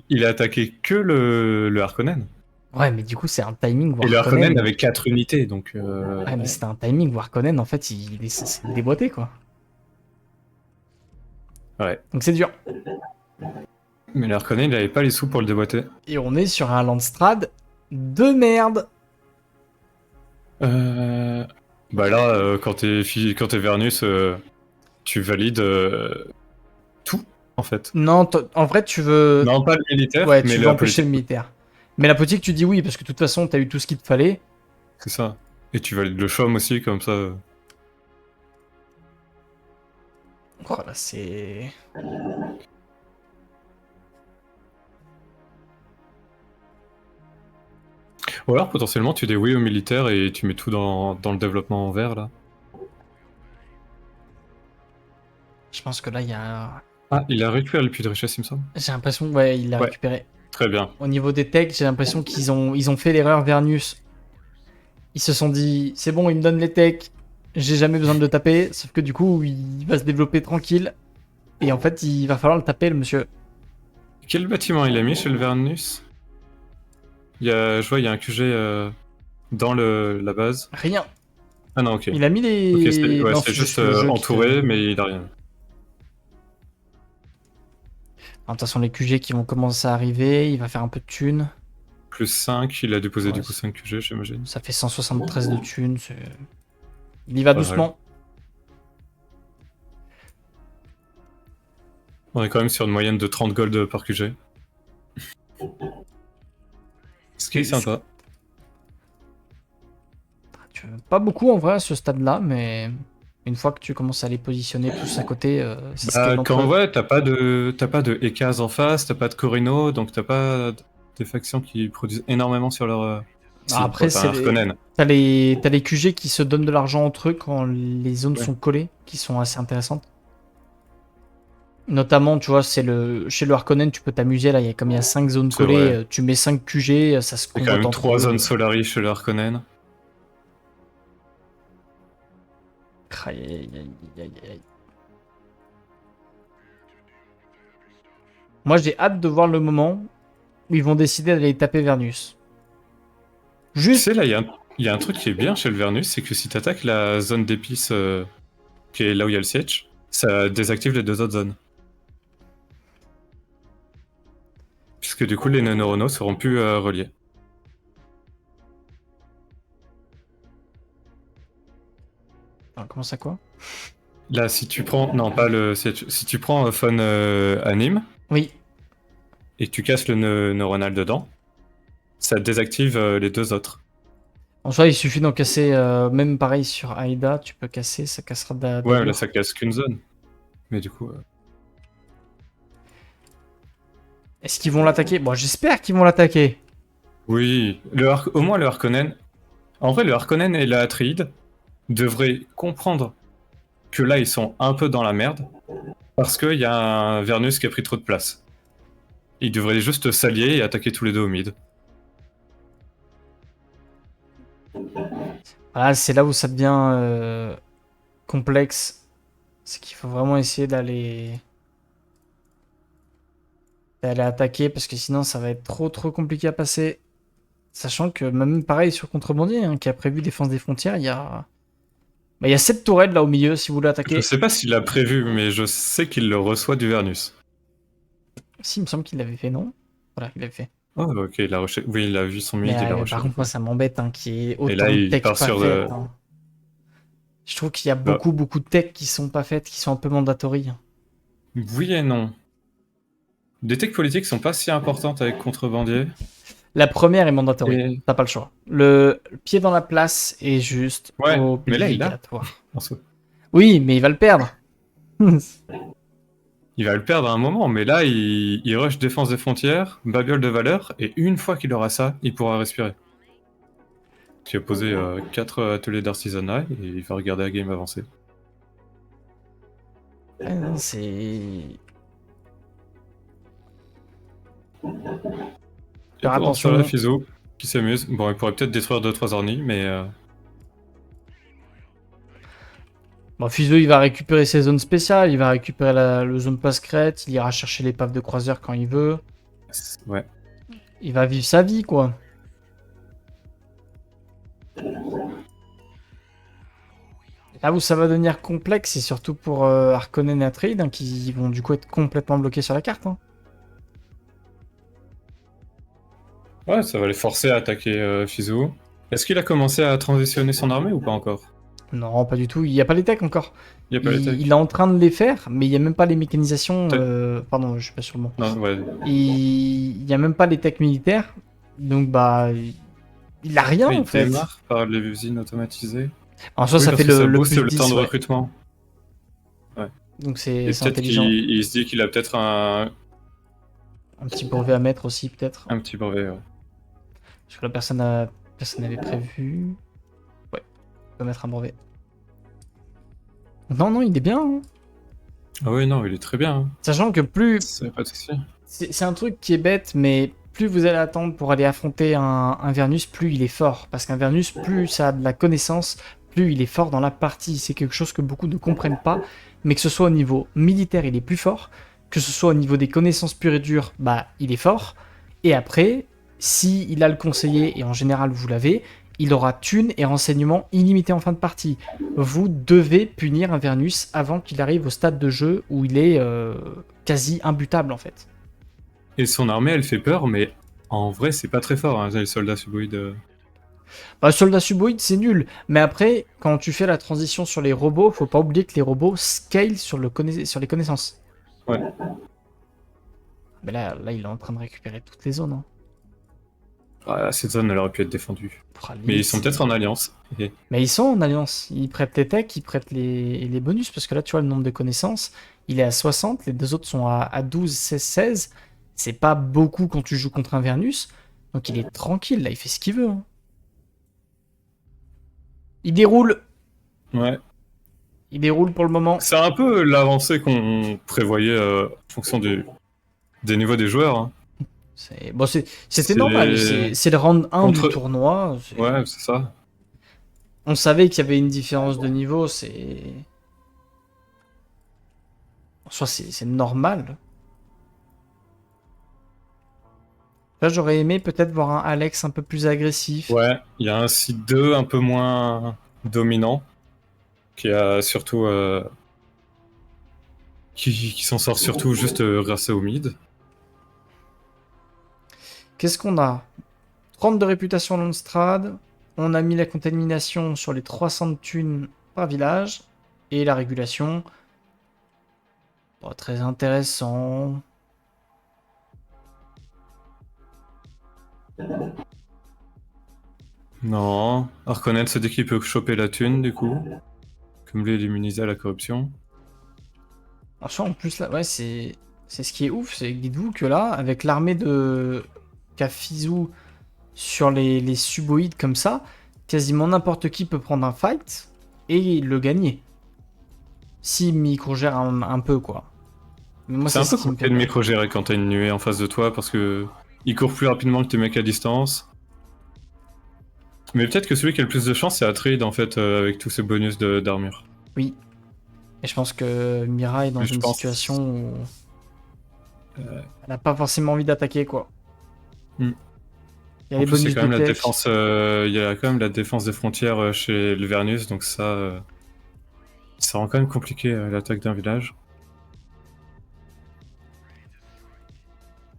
il a attaqué que le Harkonnen. Ouais, mais du coup, c'est un timing Et le Harkonnen Warconen. avait 4 unités, donc. Ouais, mais c'était un timing Warconen, en fait, c'est déboîté, quoi. Ouais. Donc c'est dur. Mais le Harkonnen, il avait pas les sous pour le déboîter. Et on est sur un Landstrad de merde. Bah là, quand t'es Vernus, tu valides tout, en fait. Non, en vrai, tu veux... Non, pas le militaire, Ouais, mais tu veux la empêcher le politique. militaire. Mais la politique, tu dis oui, parce que de toute façon, t'as eu tout ce qu'il te fallait. C'est ça. Et tu valides le chaume aussi, comme ça. Voilà, c'est... Ou alors, potentiellement, tu dis oui au militaire et tu mets tout dans le développement en vert, là. Je pense que là, il y a... Ah, il a récupéré le puits de richesse, il me semble. J'ai l'impression, ouais, il l'a Ouais. récupéré. Très bien. Au niveau des techs, j'ai l'impression ils ont fait l'erreur Vernus. Ils se sont dit, c'est bon, il me donne les techs, j'ai jamais besoin de le taper. Sauf que du coup, il va se développer tranquille. Et en fait, il va falloir le taper, le monsieur. Quel bâtiment il a mis chez le Vernus? Je vois, il y a un QG dans la base. Rien. Ah non, ok. Il a mis Ok, les... ouais, Non, c'est c'est juste juste le jeu qui entouré, fait... mais il a rien. De toute façon, les QG qui vont commencer à arriver, il va faire un peu de thunes. Plus 5, il a déposé Ouais, du coup 5 QG, j'imagine. ça fait 173 de thunes. Il y va Pas mal. doucement. On est quand même sur une moyenne de 30 gold par QG. Ce qui est sympa. Pas beaucoup en vrai à ce stade-là, mais une fois que tu commences à les positionner tous à côté, c'est scale entre Quand eux. ouais, t'as pas de Ekaz en face, t'as pas de Corino, donc t'as pas des factions qui produisent énormément sur leur. Si, Après, t'as un Harkonnen. t'as les QG qui se donnent de l'argent entre eux quand les zones Ouais. sont collées, qui sont assez intéressantes. Notamment, tu vois, chez le Harkonnen, tu peux t'amuser là. Comme il y a 5 zones C'est collées, vrai. tu mets 5 QG, ça se Il y a quand combatte même entre 3 eux. zones Solari chez le Harkonnen. Aïe, aïe, aïe, aïe, aïe. Moi, j'ai hâte de voir le moment où ils vont décider d'aller taper Vernus. Tu Juste. sais, là, il y a un truc qui est bien chez le Vernus, c'est que si t'attaques la zone d'épices qui est là où il y a le siège, ça désactive les 2 autres zones. Puisque du coup, les neuronos seront plus reliés. Alors, comment ça, quoi? Là, si tu prends. Non, pas le siège. Si tu prends Phone Anime Oui. et que tu casses le neuronal dedans, ça désactive les 2 autres. En soi, il suffit d'en casser, même pareil sur Aida, tu peux casser, ça cassera Ouais, là, d'allure. ça casse qu'une zone. Mais du coup. Est-ce qu'ils vont l'attaquer? Bon, j'espère qu'ils vont l'attaquer. Oui, au moins le Harkonnen. En vrai, le Harkonnen et la Atreide devraient comprendre que là, ils sont un peu dans la merde. Parce qu'il y a un Vernus qui a pris trop de place. Ils devraient juste s'allier et attaquer tous les deux au mid. Voilà, c'est là où ça devient complexe. C'est qu'il faut vraiment essayer d'aller attaquer parce que sinon ça va être trop compliqué à passer. Sachant que même pareil sur Contrebandier, hein, qui a prévu défense des frontières, il y a... Bah, il y a 7 tourelles là au milieu si vous voulez Je attaquer. sais pas s'il l'a prévu, mais je sais qu'il le reçoit du Vernus. Si, il me semble qu'il l'avait fait, non? Voilà, il l'avait fait. Oh, ok, oui, il a vu son mid, Mais il a rushé. par contre, moi ça m'embête hein, qu'il y ait Et autant là, de il tech part pas sur faites. Hein. Je trouve qu'il y a beaucoup de tech qui sont pas faites, qui sont un peu mandatory. Oui et non. Des techs politiques sont pas si importantes avec Contrebandier. La première est mandatory. Et... T'as pas le choix. Le pied dans la place est juste Ouais, mais là, il l'a. obligatoire. En soi. Oui, mais il va le perdre. Il va le perdre à un moment, mais là, il rush défense des frontières, babiole de valeur, et une fois qu'il aura ça, il pourra respirer. Tu as posé 4 ateliers d'artisanat et il va regarder la game avancer. Non, c'est... Et Faire pendant ce temps-là, attention. Fizo, qui s'amuse. Bon, il pourrait peut-être détruire 2-3 ornis, mais... Bon, Fuso, il va récupérer ses zones spéciales, il va récupérer le zone passerette, il ira chercher l'épave de croiseur quand il veut. Ouais. Il va vivre sa vie, quoi. Là où ça va devenir complexe, c'est surtout pour Harkonnen et Atreid, hein, qui vont du coup être complètement bloqués sur la carte. Hein. Ouais, ça va les forcer à attaquer Fizo. Est-ce qu'il a commencé à transitionner son armée ou pas encore? Non, pas du tout. Il n'y a pas les techs encore. Il n'y a pas les Il techs. est en train de les faire, mais il n'y a même pas les mécanisations. Tech. Pardon, je suis pas sur le mot. Non, ouais. Il n'y a même pas les techs militaires. Donc, bah, il a rien Oui, en il fait. démarre par les usines automatisées. En soi, Oui, ça parce fait que ça le booste plus le 10, temps de ouais. recrutement. Donc, Et c'est peut-être intelligent. qu'il se dit qu'il a peut-être Un petit brevet à mettre aussi, peut-être. un petit brevet. Ouais. Parce que la personne n'avait prévu. Ouais, on peut mettre un brevet. Non, non, il est bien. Hein. Ah oui, non, il est très bien. Hein. Sachant que plus. C'est pas de souci. C'est un truc qui est bête, mais plus vous allez attendre pour aller affronter un Vernus, plus il est fort. Parce qu'un Vernus, plus ça a de la connaissance, plus il est fort dans la partie. C'est quelque chose que beaucoup ne comprennent pas. Mais que ce soit au niveau militaire, il est plus fort. Que ce soit au niveau des connaissances pures et dures, bah, il est fort. Et après, si il a le conseiller, et en général vous l'avez, il aura thunes et renseignements illimités en fin de partie. Vous devez punir un Vernus avant qu'il arrive au stade de jeu où il est quasi imbutable en fait. Et son armée, elle fait peur, mais en vrai, c'est pas très fort, hein, les soldats suboïdes. Bah, soldat suboïde, c'est nul. Mais après, quand tu fais la transition sur les robots, faut pas oublier que les robots scale sur les connaissances. Ouais. Mais là, il est en train de récupérer toutes les zones. Hein. Ah, cette zone, elle aurait pu être défendue. Pour Mais ils sont peut-être en alliance. Et... Mais ils sont en alliance. Ils prêtent les techs, ils prêtent les bonus. Parce que là, tu vois, le nombre de connaissances, il est à 60. Les deux autres sont à 12, 16, 16. C'est pas beaucoup quand tu joues contre un Vernus. Donc il est tranquille, là, il fait ce qu'il veut. Hein. Il déroule. Ouais. Il déroule pour le moment. C'est un peu l'avancée qu'on prévoyait en fonction des niveaux des joueurs. Hein. Bon, c'était normal. C'est le round 1 du tournoi. Ouais, c'est ça. On savait qu'il y avait une différence de niveau. C'est. En soi, c'est normal. Là, j'aurais aimé peut-être voir un Alex un peu plus agressif. Ouais, il y a un site 2 un peu moins dominant, qui a surtout... qui s'en sort surtout juste grâce au mid. Qu'est-ce qu'on a 30 de réputation Landstrad. On a mis la contamination sur les 300 de thunes par village. Et la régulation. Pas très intéressant. Non, Harkonnen se dit qu'il peut choper la thune du coup. Comme lui, il est immunisé à la corruption. En plus, là, ouais, c'est ce qui est ouf. C'est dites-vous que là, avec l'armée de Kafizu sur les suboïdes comme ça, quasiment n'importe qui peut prendre un fight et le gagner. Si micro-gère un peu, quoi. C'est un peu compliqué de micro-gérer quand t'as une nuée en face de toi parce que il court plus rapidement que tes mecs à distance. Mais peut-être que celui qui a le plus de chance, c'est Atreid en fait, avec tous ses bonus d'armure. Oui. Et je pense que Mira est dans une situation où elle n'a pas forcément envie d'attaquer, quoi. Hmm. Il y a les bonus quand même de la tech. défense, il y a quand même la défense des frontières chez le Vernus, donc ça rend quand même compliqué l'attaque d'un village.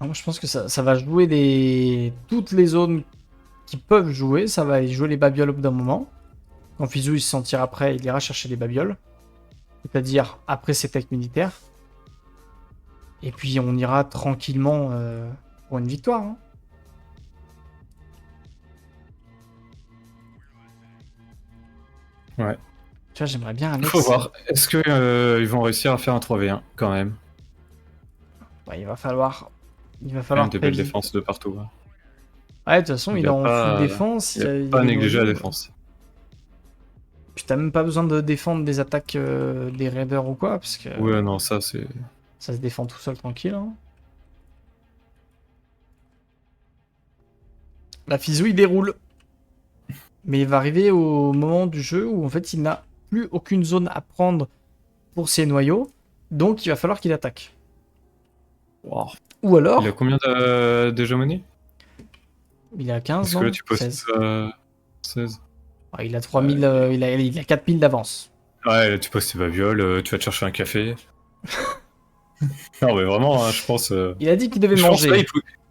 Moi, je pense que ça va jouer toutes les zones qui peuvent jouer. Ça va jouer les babioles au bout d'un moment. Quand Fizou il se sentira prêt, il ira chercher les babioles. C'est-à-dire après ses techs militaires. Et puis on ira tranquillement pour une victoire. Hein. Ouais. Tu vois, j'aimerais bien Alex. Faut voir. Est-ce que ils vont réussir à faire un 3v1 quand même? Ouais, il va falloir Quand même des très belles vite. défenses de partout, hein. Ouais, de toute façon, il est en full défense, Il a il y a pas les négligé la noyaux. défense. Puis t'as même pas besoin de défendre des attaques des raiders ou quoi, parce que Ouais, non, ça c'est. ça se défend tout seul tranquille. Hein. La Fizou, il déroule. Mais il va arriver au moment du jeu où en fait il n'a plus aucune zone à prendre pour ses noyaux, donc il va falloir qu'il attaque. Wow. Ou Il a alors, combien d'hégémonie? il a 15, Parce que là, non tu possèdes 16. 16. Ouais, il a 3000, il a 4000 d'avance. Ouais, là, tu possèdes pas viol, tu vas te chercher un café. Non, mais vraiment, hein, je pense. Il a dit qu'il devait Je pense manger.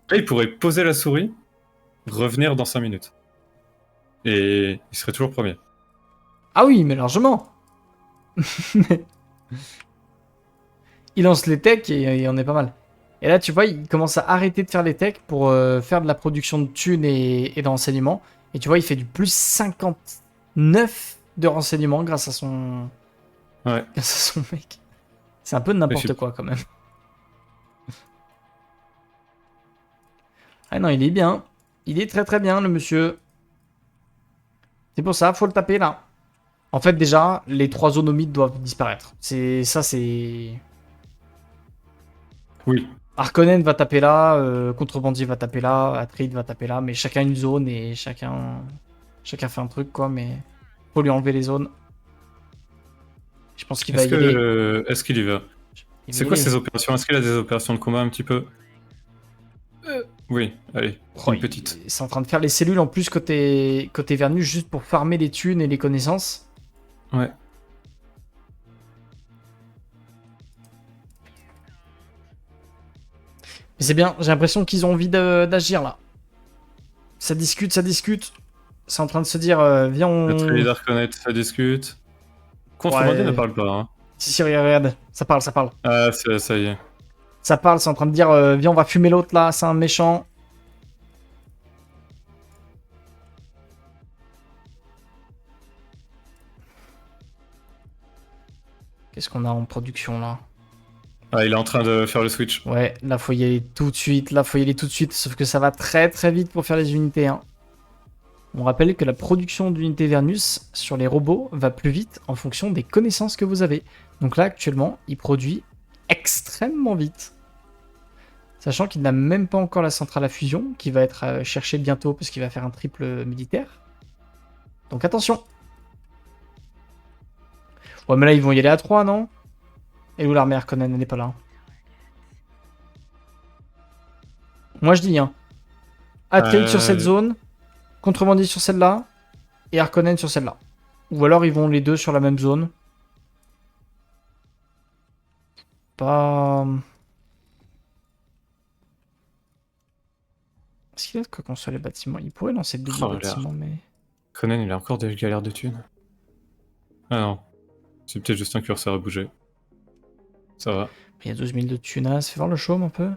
là, il pourrait poser la souris, revenir dans 5 minutes. Et il serait toujours premier. Ah oui, mais largement. Il lance les techs et on est pas mal. Et là, tu vois, il commence à arrêter de faire les techs pour faire de la production de thunes et de renseignements. Et tu vois, il fait du plus 59 de renseignements grâce à son, Ouais. grâce à son mec. C'est un peu de Mais n'importe quoi quand même. Ah non, il est bien. Il est très très bien, le monsieur. C'est pour ça, faut le taper là. En fait, déjà, les 3 zones omides doivent disparaître. C'est. Oui. Harkonnen va taper là, Contrebandier va taper là, Atreide va taper là, mais chacun une zone et chacun fait un truc quoi, mais faut lui enlever les zones. Je pense qu'il va y aller. Est-ce qu'il y va? Il va C'est y quoi aller. ses opérations? Est-ce qu'il a des opérations de combat un petit peu? Oui, allez, Oh, une petite. c'est en train de faire les cellules en plus côté Vernus juste pour farmer les thunes et les connaissances. Ouais. Mais c'est bien, j'ai l'impression qu'ils ont envie d'agir là. Ça discute, ça discute. C'est en train de se dire, viens Le on... Trade Arconet, ça discute. Contrebandier ne Ouais. parle pas, hein. Si, regarde, ça parle, ça parle. Ah, ça y est. Ça parle, c'est en train de dire, viens on va fumer l'autre là, c'est un méchant. Qu'est-ce qu'on a en production là? Ah, il est en train de faire le switch. Ouais, là faut y aller tout de suite, là faut y aller tout de suite, sauf que ça va très très vite pour faire les unités. Hein. On rappelle que la production d'unités Vernus sur les robots va plus vite en fonction des connaissances que vous avez. Donc là actuellement, il produit extrêmement vite. Sachant qu'il n'a même pas encore la centrale à fusion, qui va être cherchée bientôt parce qu'il va faire un triple militaire. Donc attention. Ouais mais là ils vont y aller à 3, non? Et où l'armée Harkonnen, elle n'est pas là. Moi je dis, hein. Atreide sur cette zone, Contrebandier sur celle-là, et Harkonnen sur celle-là. Ou alors ils vont les deux sur la même zone. Pas... Est-ce qu'il a de quoi construire les bâtiments? Il pourrait lancer double Oh, bâtiment, mais... Conan, il a encore des galères de thunes. Ah non. C'est peut-être juste un curseur à bouger. Ça va. Il y a 12 000 de tunas. Fais voir le chaume un peu.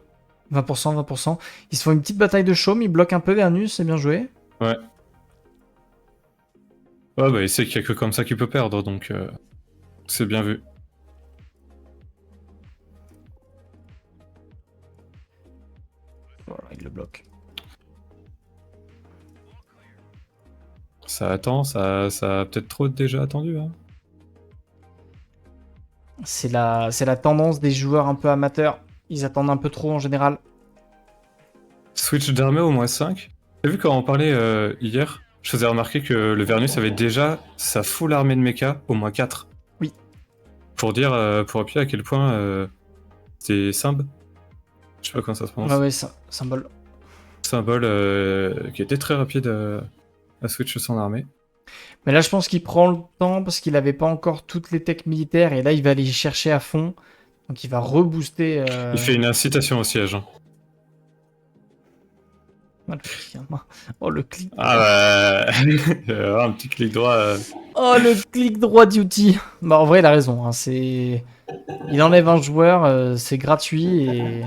20%, 20%. Ils se font une petite bataille de chaume, ils bloquent un peu Vernus, c'est bien joué. Ouais. Ouais, bah il sait qu'il y a que comme ça qu'il peut perdre, donc c'est bien vu. Voilà, il le bloque. Ça attend, ça a peut-être trop déjà attendu, hein. C'est la tendance des joueurs un peu amateurs. Ils attendent un peu trop en général. Switch d'armée au moins 5. T'as vu quand on parlait hier, je faisais remarquer que le Vernus avait déjà sa full armée de mecha au moins 4. Oui. Pour dire, pour appuyer à quel point c'est Simb. Je sais pas comment ça se prononce. Ouais, symbole. Symbole qui était très rapide à switch son armée. Mais là, je pense qu'il prend le temps parce qu'il avait pas encore toutes les techs militaires et là, il va aller y chercher à fond. Donc, il va rebooster. Il fait une incitation au siège, hein. Oh, le clic. Ah bah... un petit clic droit. Oh, le clic droit duty. Bah, en vrai, il a raison. Hein, c'est... Il enlève un joueur, c'est gratuit et...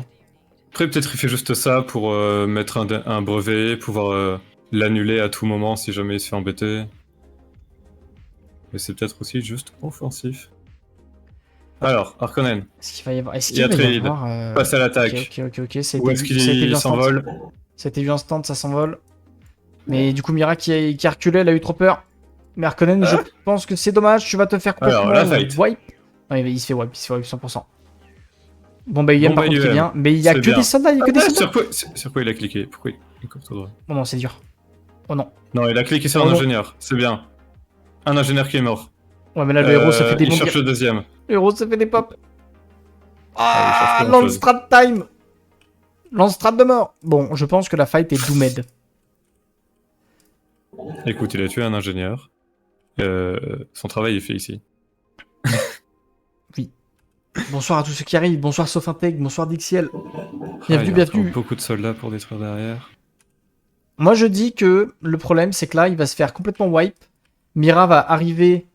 Après, peut-être il fait juste ça pour mettre un brevet, pouvoir l'annuler à tout moment si jamais il se fait embêter. Mais c'est peut-être aussi juste offensif. Alors, Harkonnen, Est-ce qu'il va y avoir... Est-ce il y qu'il a va y trade. avoir... Passe à l'attaque. Ok. Ça a Où été est-ce vu, ça a été vu qu'il instant. s'envole? Ça a été vu instant, ça s'envole. Mais du coup, Mira qui a reculé, elle a eu trop peur. Mais Harkonnen, je pense que c'est dommage, tu vas te faire Alors, complètement la fight. wipe. Non, il se fait wipe 100%. Bon, bah, Yen, par contre, qui est UM. bien. Mais il y a C'est que bien. des soldats, il y a que des soldats. Sur quoi il a cliqué? Pourquoi il coupe tout droit? Oh non, c'est dur. Oh non. Non, il a cliqué sur Oh un non. ingénieur. C'est bien. Un ingénieur qui est mort. Ouais, mais là, le héros se fait Il débondir. cherche le deuxième. Le héros se fait des pop. Ah, il cherche Ah, plus grand-chose. Landstrat time. Landstrat de mort. Bon, je pense que la fight est Doomed. Écoute, il a tué un ingénieur. Son travail est fait ici. Bonsoir à tous ceux qui arrivent. Bonsoir Sofintech. Bonsoir Dixiel. Il y a Bienvenue. encore beaucoup de soldats pour détruire derrière. Moi, je dis que le problème, c'est que là, il va se faire complètement wipe. Mira va arriver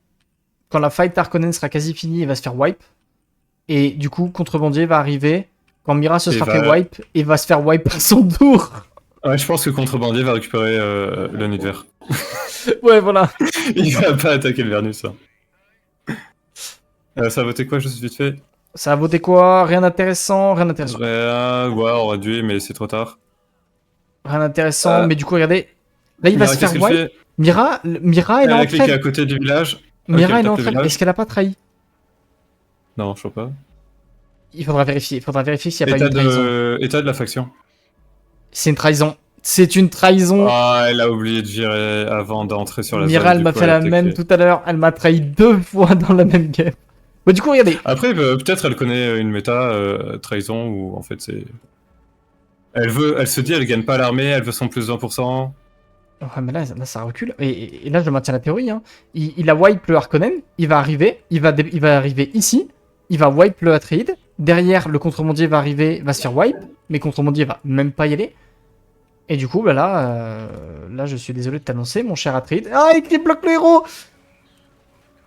quand la fight Harkonnen sera quasi finie, il va se faire wipe. Et du coup, Contrebandier va arriver quand Mira se sera fait wipe et va se faire wipe à son tour. Ouais, je pense que Contrebandier va récupérer le nid vert. Ouais, voilà. Il va pas attaquer le Vernus. Ça a voté quoi, juste vite fait? Ça a voté quoi? Rien d'intéressant, rien d'intéressant. Ouais, on aurait dû, mais c'est trop tard. Rien d'intéressant, mais du coup, regardez. Là, il va se faire qu'est-ce wipe. qu'il fait? Mira, elle est en a cliqué à trêve. côté du village. Mira, Ok, elle est en tape le trêve. village. Est-ce qu'elle a pas trahi? Non, je sais pas. Il faudra vérifier. Il faudra vérifier s'il n'y a pas eu une trahison. État de la faction. C'est une trahison. C'est une trahison. Ah, elle a oublié de virer avant d'entrer sur la zone. Mira, elle m'a fait la même tout à l'heure. Elle m'a trahi 2 fois dans la même game. Bah, du coup, regardez. Après, peut-être elle connaît une méta trahison où en fait c'est. Elle se dit, elle gagne pas l'armée, elle veut son plus 20%. Ouais, mais là, ça recule. Et là, je maintiens la théorie. Hein. Il a wipe le Harkonnen. Il va arriver. Il va arriver ici. Il va wipe le Atreide. Derrière, le Contrebandier va arriver, va se faire wipe. Mais Contrebandier va même pas y aller. Et du coup, bah là, je suis désolé de t'annoncer, mon cher Atreide. Ah, il bloque le héros.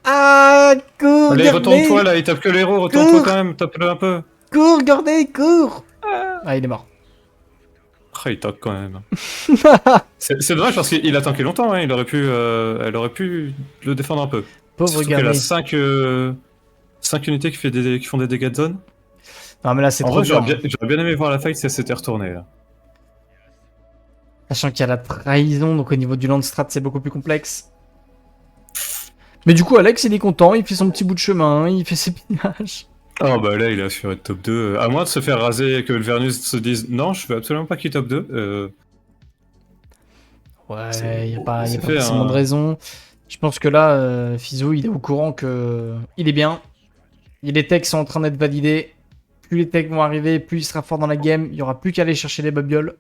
Ah, cours. Allez, retourne-toi là, il tape que le héros, retourne-toi quand même, tape-le un peu. Cours, regardez, cours. Ah, il est mort. Ah, il toque quand même. C'est dommage parce qu'il a tanké longtemps, hein. Elle aurait pu le défendre un peu. Pauvre Surtout qu'elle a gamin. 5 unités qui font des dégâts de zone. Non, mais là, c'est En trop vrai, dur. j'aurais bien aimé voir la fight si elle s'était retournée là. Sachant qu'il y a la trahison, donc au niveau du Landstrat, c'est beaucoup plus complexe. Mais du coup, Alex, il est content, il fait son petit bout de chemin, il fait ses pillages. Oh bah là, il a assuré de top 2. À moins de se faire raser et que le Vernus se dise non, je veux absolument pas qu'il top 2. Ouais, il n'y a pas c'est forcément de raison. Je pense que là, Fizou, il est au courant que il est bien. Les techs sont en train d'être validés. Plus les techs vont arriver, plus il sera fort dans la game. Il n'y aura plus qu'à aller chercher les babioles.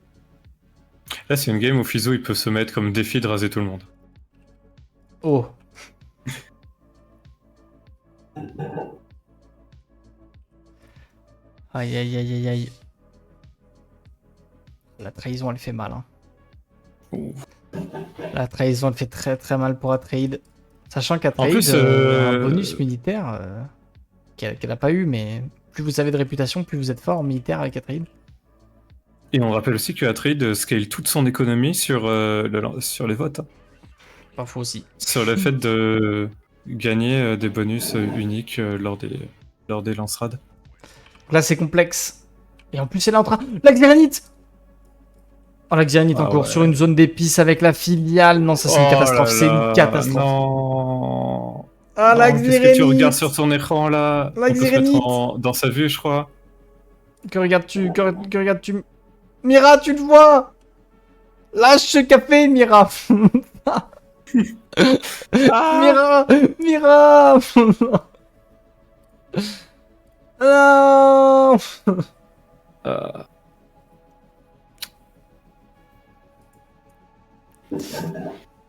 Là, c'est une game où Fizou il peut se mettre comme défi de raser tout le monde. Oh. Aïe aïe aïe aïe aïe. La trahison elle fait mal. Hein. La trahison elle fait très très mal pour Atreide. Sachant qu'Atreide a un bonus militaire qu'elle n'a pas eu, mais plus vous avez de réputation, plus vous êtes fort en militaire avec Atreide. Et on rappelle aussi que Atreide scale toute son économie sur les votes. Hein. Pas faux aussi. Sur le fait de gagner des bonus uniques lors des lance-rades. Là c'est complexe. Et en plus elle est en train... La Xéranite. Oh la Xéranite encore sur une zone d'épices avec la filiale. Non ça c'est une catastrophe, c'est une catastrophe. Non. Ah la Xéranite. Qu'est-ce que tu regardes sur ton écran là? La On peut se Xéranite. mettre dans sa vue je crois. Que regardes-tu? Que regardes-tu? Mira, tu le vois? Lâche ce café, Mira. Mira, Mira. Non.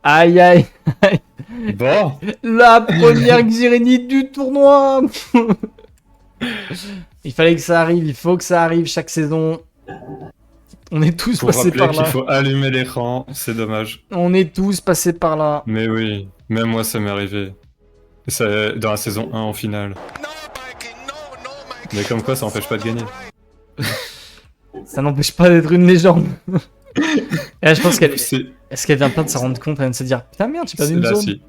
Aïe aïe. Bon. La première Xérénite du tournoi. Il fallait que ça arrive, il faut que ça arrive chaque saison. On est tous passés par là. Qu'il faut allumer l'écran, c'est dommage. On est tous passés par là. Mais oui, même moi ça m'est arrivé. Dans la saison 1 en finale. Mais comme quoi ça empêche pas de gagner. Ça n'empêche pas d'être une légende. Et là je pense qu'elle... C'est- Est-ce qu'elle vient pas de se rendre compte, elle vient de se dire putain merde j'ai perdu une là, zone. si.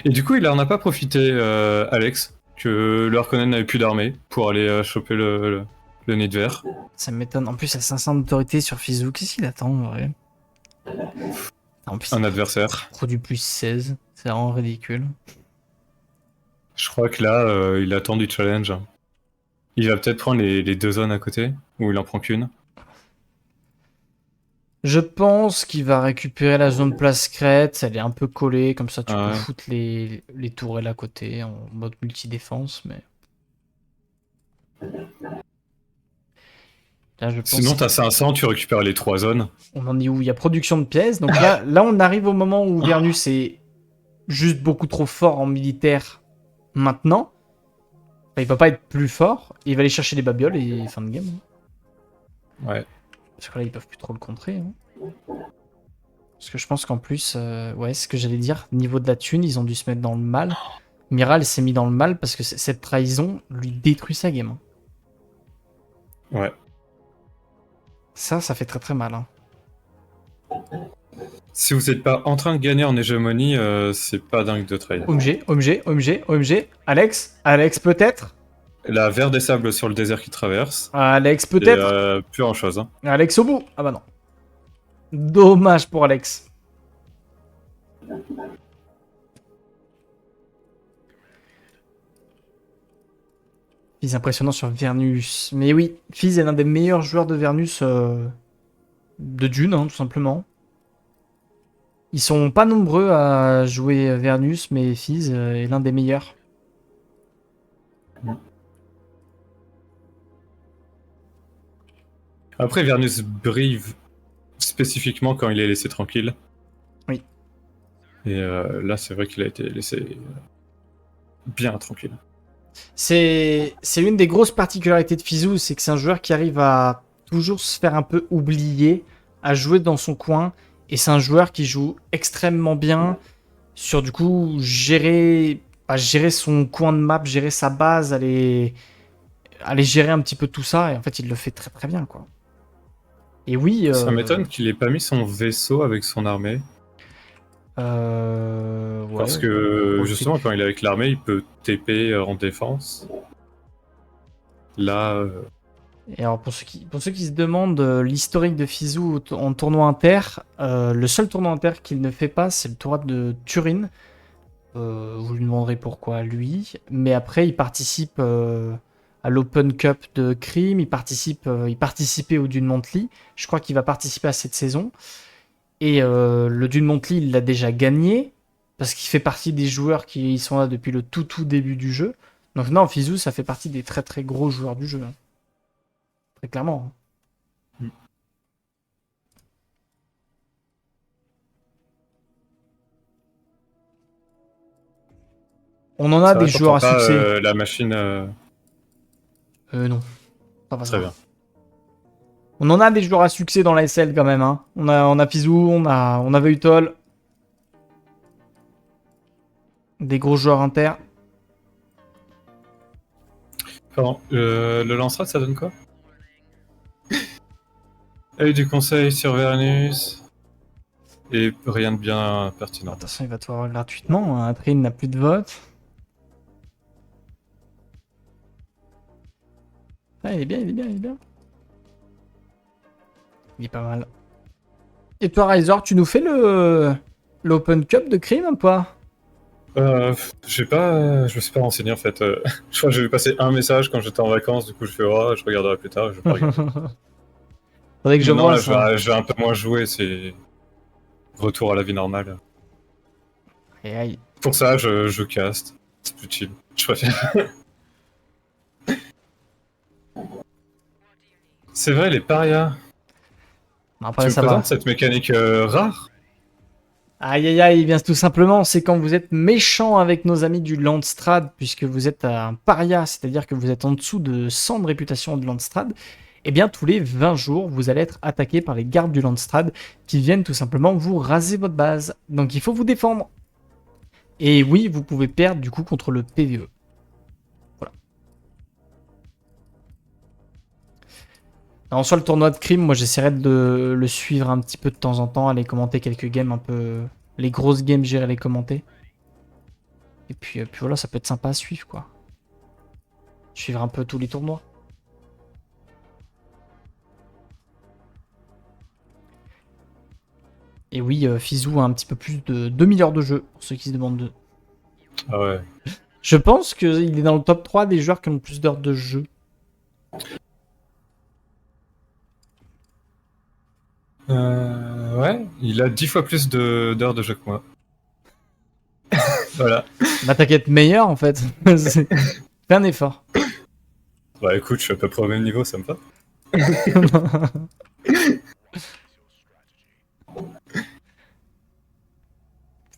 Et du coup, il en a pas profité, Alex, que le Harkonnen n'avait plus d'armée pour aller choper le nid de verre. Ça m'étonne. En plus, il a 500 d'autorité sur Fizou. Qu'est-ce qu'il attend, en vrai? En plus, Un il adversaire. produit plus 16. C'est vraiment ridicule. Je crois que là, il attend du challenge. Il va peut-être prendre les deux zones à côté, ou il en prend qu'une. Je pense qu'il va récupérer la zone place crête. Elle est un peu collée. Comme ça, tu peux Ouais. foutre les tourelles à côté en mode multi-défense. Mais là, je pense Sinon, t'as 500, tu récupères les trois zones. on en est où? Il y a production de pièces. Donc là, on arrive au moment où Vernus est juste beaucoup trop fort en militaire maintenant. Enfin, il va pas être plus fort. Il va aller chercher les babioles et fin de game. Ouais. Parce que là, ils peuvent plus trop le contrer. Hein. Parce que je pense qu'en plus, ouais, ce que j'allais dire, niveau de la thune, ils ont dû se mettre dans le mal. Miral s'est mis dans le mal parce que cette trahison lui détruit sa game. Hein. Ouais. Ça fait très très mal. Hein. Si vous n'êtes pas en train de gagner en hégémonie, c'est pas dingue de trade. OMG. Alex peut-être. La verre des sables sur le désert qui traverse. Alex Et peut-être. plus grand chose. Hein. Alex au bout. Ah bah non. Dommage pour Alex. Fizz impressionnant sur Vernus. Mais oui, Fizz est l'un des meilleurs joueurs de Vernus de Dune, hein, tout simplement. Ils sont pas nombreux à jouer Vernus, mais Fizz est l'un des meilleurs. Après, Vernus brille spécifiquement quand il est laissé tranquille. Oui. Et là, c'est vrai qu'il a été laissé bien tranquille. C'est une des grosses particularités de Fizou, c'est que c'est un joueur qui arrive à toujours se faire un peu oublier, à jouer dans son coin, et c'est un joueur qui joue extrêmement bien sur du coup gérer son coin de map, gérer sa base, aller gérer un petit peu tout ça, et en fait il le fait très très bien quoi. Et oui, Ça m'étonne qu'il ait pas mis son vaisseau avec son armée. ouais, Parce on que le justement, fait. quand il est avec l'armée, il peut TP en défense. Là, Et alors pour ceux qui se demandent l'historique de Fizou en tournoi inter, le seul tournoi inter qu'il ne fait pas, c'est le tournoi de Turin. Vous lui demanderez pourquoi lui. Mais après, il participe à l'Open Cup de Crime, il participait au Dune Monthly. Je crois qu'il va participer à cette saison. Et le Dune Monthly, il l'a déjà gagné, parce qu'il fait partie des joueurs qui sont là depuis le tout début du jeu. Donc non, Fizou, ça fait partie des très très gros joueurs du jeu. Hein. Très clairement. Hein. On en a ça va, des joueurs t'entends à pas succès. la machine. Non, ça va Très ça. bien. On en a des joueurs à succès dans la SL quand même. Hein. On a Fizou, on a Veutol. Des gros joueurs inter. Pardon, le lance-rade, ça donne quoi? Et du conseil sur Vernus. Et rien de bien pertinent. Attention, il va tout avoir gratuitement. Hein. Après, il n'a plus de vote. Ah, il est bien. Il est pas mal. Et toi, Razor, tu nous fais l'Open Cup de crime ou pas? Je me suis pas renseigné en fait. Je crois que j'ai vu passer un message quand j'étais en vacances, du coup je fais oh, je regarderai plus tard, je vais pas regarder. Faudrait que je Mais non, vois là ça. je vais un peu moins jouer, c'est retour à la vie normale. Aïe, aïe. Pour ça, je caste. C'est plus chill. Je préfère. C'est vrai, les parias. Après, Tu me ça va. présentes cette mécanique rare? Aïe, bien tout simplement, c'est quand vous êtes méchant avec nos amis du Landstrad, puisque vous êtes un paria, c'est-à-dire que vous êtes en dessous de 100 de réputation de Landstrad, et bien tous les 20 jours, vous allez être attaqué par les gardes du Landstrad qui viennent tout simplement vous raser votre base. Donc il faut vous défendre. Et oui, vous pouvez perdre du coup contre le PvE. Voilà. En soi, le tournoi de crime, moi j'essaierai de le suivre un petit peu de temps en temps, aller commenter quelques games un peu. Les grosses games, j'irai les commenter. Et puis voilà, ça peut être sympa à suivre quoi. Suivre un peu tous les tournois. Et oui, Fizou a un petit peu plus de 2000 heures de jeu, pour ceux qui se demandent de. Ah ouais. Je pense qu'il est dans le top 3 des joueurs qui ont le plus d'heures de jeu. Ouais, il a 10 fois plus d'heures de jeu que moi. Voilà. Bah t'inquiète, meilleur en fait. Fais un effort. Bah écoute, je suis à peu près au même niveau, ça me va.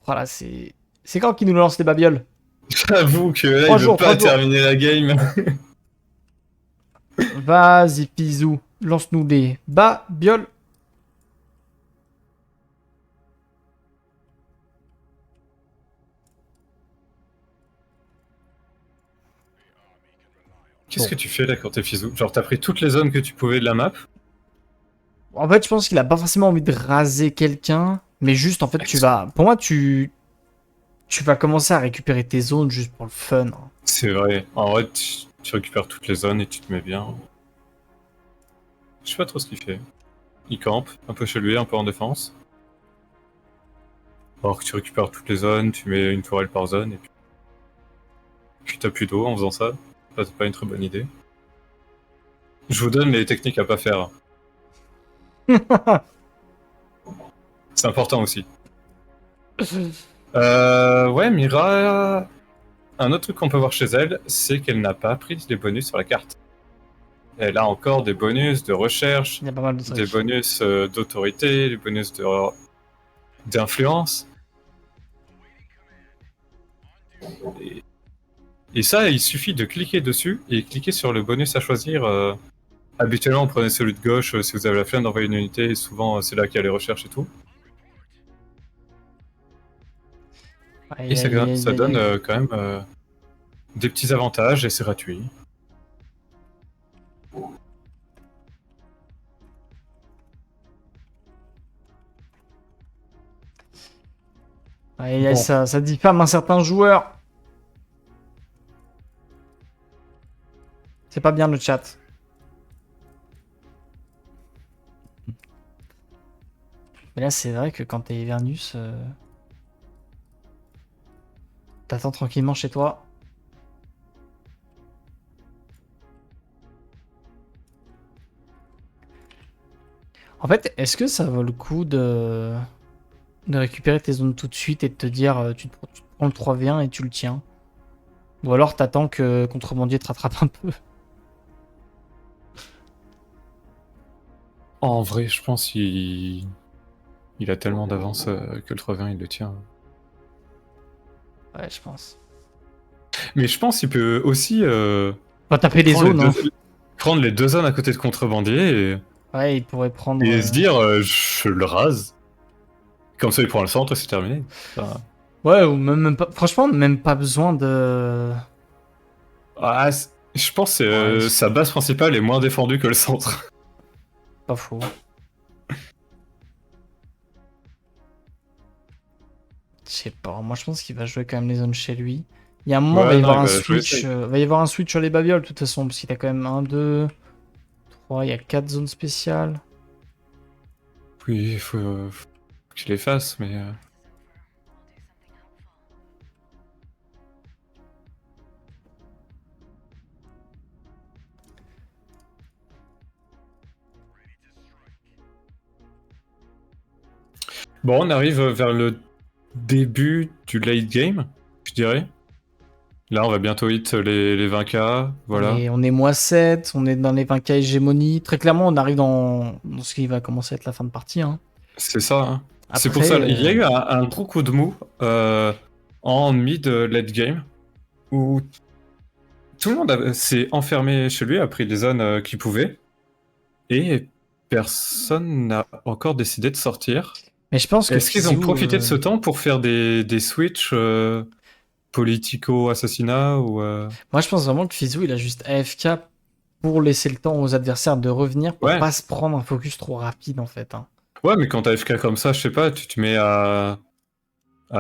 Voilà, c'est. C'est quand qu'il nous lance les babioles? J'avoue que là, 3 il veut jours, 3 pas jours. terminer la game. Vas-y, Fizou. Lance-nous les babioles. Qu'est-ce Bon. que tu fais là quand t'es Fizou? Genre, t'as pris toutes les zones que tu pouvais de la map? En fait, je pense qu'il a pas forcément envie de raser quelqu'un. Mais juste, en fait, tu vas. Pour moi, tu vas commencer à récupérer tes zones juste pour le fun. C'est vrai. En vrai, tu récupères toutes les zones et tu te mets bien. Je sais pas trop ce qu'il fait. Il campe, un peu chez lui, un peu en défense. Alors que tu récupères toutes les zones, tu mets une tourelle par zone et puis t'as plus d'eau en faisant ça. Ça, c'est pas une très bonne idée. Je vous donne les techniques à pas faire. C'est important aussi. Ouais, Mira. Un autre truc qu'on peut voir chez elle, c'est qu'elle n'a pas pris les bonus sur la carte. Elle a encore des bonus de recherche, Il y a pas mal de des trucs. bonus d'autorité, des bonus d'influence. Et ça, il suffit de cliquer dessus et cliquer sur le bonus à choisir. Habituellement, on prenait celui de gauche si vous avez la flemme d'envoyer une unité, et souvent c'est là qu'il y a les recherches et tout. Et Aïe, aïe, aïe, ça aïe, donne aïe. quand même des petits avantages et c'est gratuit. Aïe, aïe, Bon. ça diffame un certain joueur. C'est pas bien le chat. Mais là, c'est vrai que quand t'es Hivernus, t'attends tranquillement chez toi. En fait, est-ce que ça vaut le coup de récupérer tes zones tout de suite et de te dire tu te prends le 3v1 et tu le tiens? Ou alors t'attends que Contrebandier te rattrape un peu? En vrai, je pense qu'il a tellement d'avance que le 3v1 il le tient. Ouais, je pense. Mais je pense qu'il peut aussi Va taper les prendre, zones, hein. prendre les deux zones à côté de Contrebandier Ouais, il pourrait prendre... et se dire je le rase. Comme ça, il prend le centre et c'est terminé. Enfin, Ouais, ou même pas... Franchement, même pas besoin de... je pense que Ouais, sa base principale est moins défendue que le centre. pas faux. Je sais pas, moi je pense qu'il va jouer quand même les zones chez lui. Il y a un moment, il va y Ouais, non, avoir il un va jouer switch, ça. va y avoir un switch sur les babioles de toute façon, parce qu'il y a quand même 1, 2, 3, il y a 4 zones spéciales. Oui, faut qu'il les fasse, mais... Bon, on arrive vers le début du late game, je dirais. Là, on va bientôt hit les 20K, voilà. On est -7, on est dans les 20K hégémonie. Très clairement, on arrive dans ce qui va commencer à être la fin de partie, hein. C'est ça, hein. C'est pour Après, ça, il y a eu un gros coup de mou en mid late game, où tout le monde s'est enfermé chez lui, a pris les zones qu'il pouvait, et personne n'a encore décidé de sortir. mais je pense que Est-ce qu'ils ont Fizou, profité de ce temps pour faire des switch politico-assassinat ou moi je pense vraiment que Fizou, il a juste AFK pour laisser le temps aux adversaires de revenir pour Ouais. pas se prendre un focus trop rapide en fait. Hein. Ouais, mais quand t'as FK comme ça, je sais pas, tu te mets à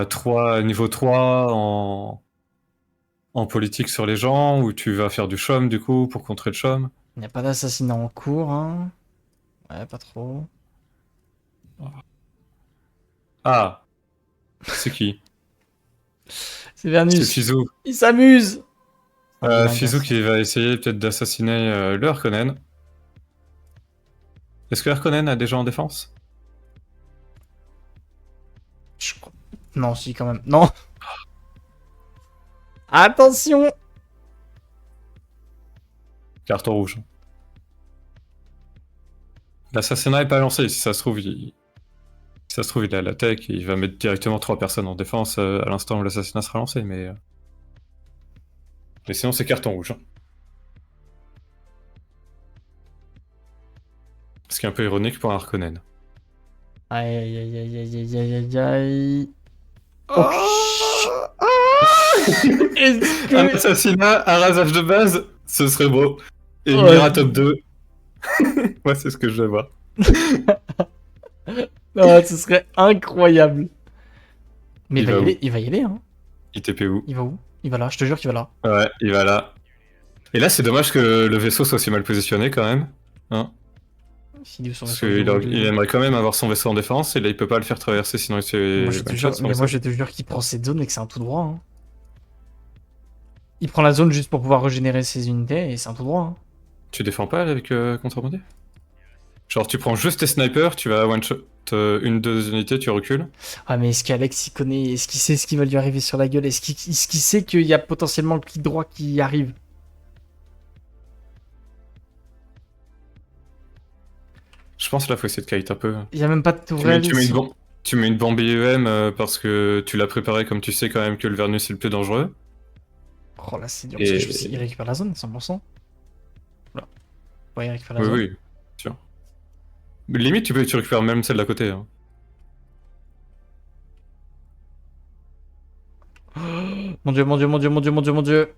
3, niveau 3 en politique sur les gens, ou tu vas faire du chum du coup pour contrer le chum. Il n'y a pas d'assassinat en cours, hein. Ouais, pas trop. Ah, c'est qui? C'est C'est Vernus. Fizou. Il s'amuse. Un Fizou bilingue. qui va essayer peut-être d'assassiner le Harkonnen. Est-ce que Harkonnen a des gens en défense? Je crois- Non, si, quand même. Non. Attention. Carton rouge. L'assassinat est pas lancé, si ça se trouve, si ça se trouve, il est à la tech et il va mettre directement 3 personnes en défense à l'instant où l'assassinat sera lancé, mais sinon c'est carton rouge. Hein. Ce qui est un peu ironique pour un Harkonnen. Aïe, aïe, aïe, aïe, aïe, aïe, aïe, aïe, aïe. Oh, Est-ce un que... assassinat, un rasage de base, ce serait beau. Et Ouais. Mira top 2. Moi, c'est ce que je vais voir. Non, ce serait incroyable. Mais Il va où? il va y aller, hein. Il TP où? Il va où? Il va là, je te jure qu'il va là. Ouais, il va là. Et là, c'est dommage que le vaisseau soit aussi mal positionné quand même. Hein, S'il est sur parce le qu'il aimerait quand même avoir son vaisseau en défense, et là, il peut pas le faire traverser, sinon il se fait Moi, je te one-shot jure, son mais vaisseau. moi, je te jure qu'il prend cette zone et que c'est un tout droit. Hein. Il prend la zone juste pour pouvoir régénérer ses unités et c'est un tout droit. Hein. Tu défends pas avec contrebandier? Genre, tu prends juste tes snipers, tu vas one-shot une, deux unités, tu recules. Ah, mais est-ce qu'Alex, il connaît, est-ce qu'il sait ce qui va lui arriver sur la gueule? Est-ce qu'il sait qu'il y a potentiellement le clic droit qui arrive? Je pense là, faut essayer de kite un peu. Il y a même pas de tourelle ici. Tu mets une bombe IEM parce que tu l'as préparé comme tu sais quand même que le Vernus est le plus dangereux. Oh là, c'est dur. Et- Parce que il récupère la zone, 100%. Voilà. Ouais, il récupère la Oui, zone. oui, sûr. Mais limite, tu récupères même celle d'à côté. Hein. Mon dieu, mon dieu, mon dieu, mon dieu, mon dieu, mon dieu.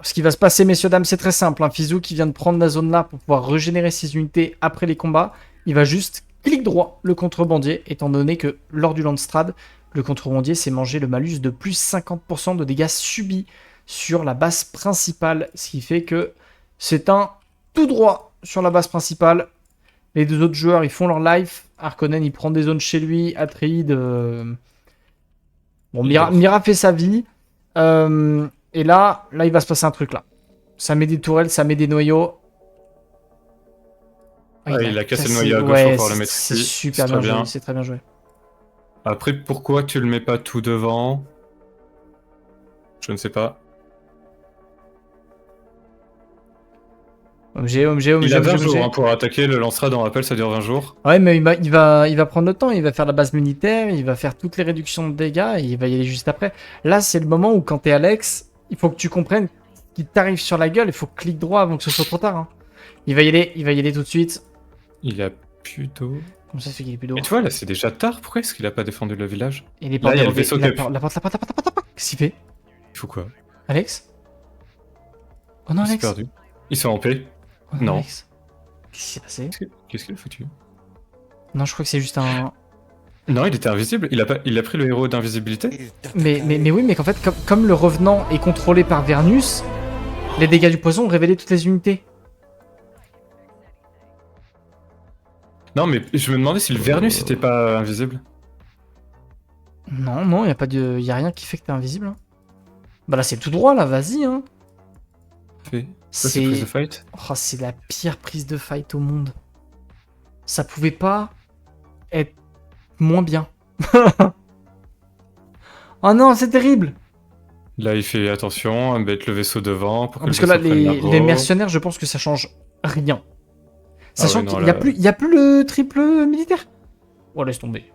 Ce qui va se passer, messieurs, dames, c'est très simple. Un Fizou qui vient de prendre la zone là pour pouvoir régénérer ses unités après les combats. Il va juste clic droit le contrebandier, étant donné que lors du Landstrad, le contrebandier s'est mangé le malus de plus 50% de dégâts subis sur la base principale. Ce qui fait que c'est un tout droit sur la base principale. Les deux autres joueurs, ils font leur life. Harkonnen, il prend des zones chez lui. Atreide... Bon, Mira fait sa vie. Et là, il va se passer un truc là. Ça met des tourelles, ça met des noyaux. Il a cassé le noyau à gauche pour pouvoir le mettre c'est ici. super très bien joué, c'est très bien joué. Après, pourquoi tu le mets pas tout devant? Je ne sais pas. OMG. Il a 20 jours hein, pour attaquer, le Lancerade, on rappelle, ça dure 20 jours. Ouais, mais il va prendre le temps, il va faire la base militaire, il va faire toutes les réductions de dégâts et il va y aller juste après. Là, c'est le moment où quand t'es Alex, il faut que tu comprennes qu'il t'arrive sur la gueule, il faut clic droit avant que ce soit trop tard. Hein. Il va y aller tout de suite. Il a plus d'eau. Comment ça se fait qu'il est plus d'eau? Mais tu vois, là, c'est déjà tard. Pourquoi est-ce qu'il a pas défendu le village? Il est Là, il y a le vaisseau qui a... la porte. Qu'est-ce qu'il fait? Il faut quoi? Alex? Oh non, Il s'est Alex? perdu. Ils sont en paix. Oh Non. Alex. Qu'est-ce qui s'est passé? Qu'est-ce qu'il a foutu? Non, je crois que c'est juste un... Non, il était invisible. Il a pris le héros d'invisibilité. Mais oui, mais qu'en fait, comme le revenant est contrôlé par Vernus, les dégâts du poison ont révélé toutes les unités. Non, mais je me demandais si le Vernus était pas invisible. Non, y a rien qui fait que t'es invisible. Hein. Bah là, c'est tout droit, là, vas-y. Hein. C'est prise de fight. Oh, c'est la pire prise de fight au monde. Ça pouvait pas être moins bien. Oh non, c'est terrible. Là, il fait attention à mettre le vaisseau devant pour que Parce le que là, vaisseau prenne l'aggro. les mercenaires, je pense que ça change rien. Sachant ouais, non, qu'il là... y a plus le triple militaire. Oh, laisse tomber.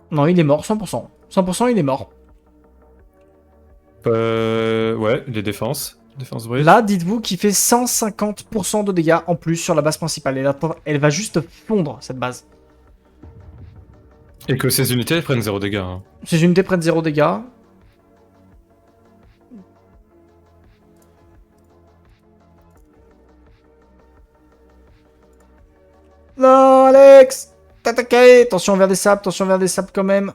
Non, il est mort, 100%. 100%, il est mort. Ouais, les défenses. Défense bridge. Là, dites-vous qu'il fait 150% de dégâts en plus sur la base principale. Et là, elle va juste fondre, cette base. Et que ces unités elles prennent 0 dégâts. Hein. Ces unités prennent 0 dégâts. Alex! T'attaquer! Attention vers des sables quand même.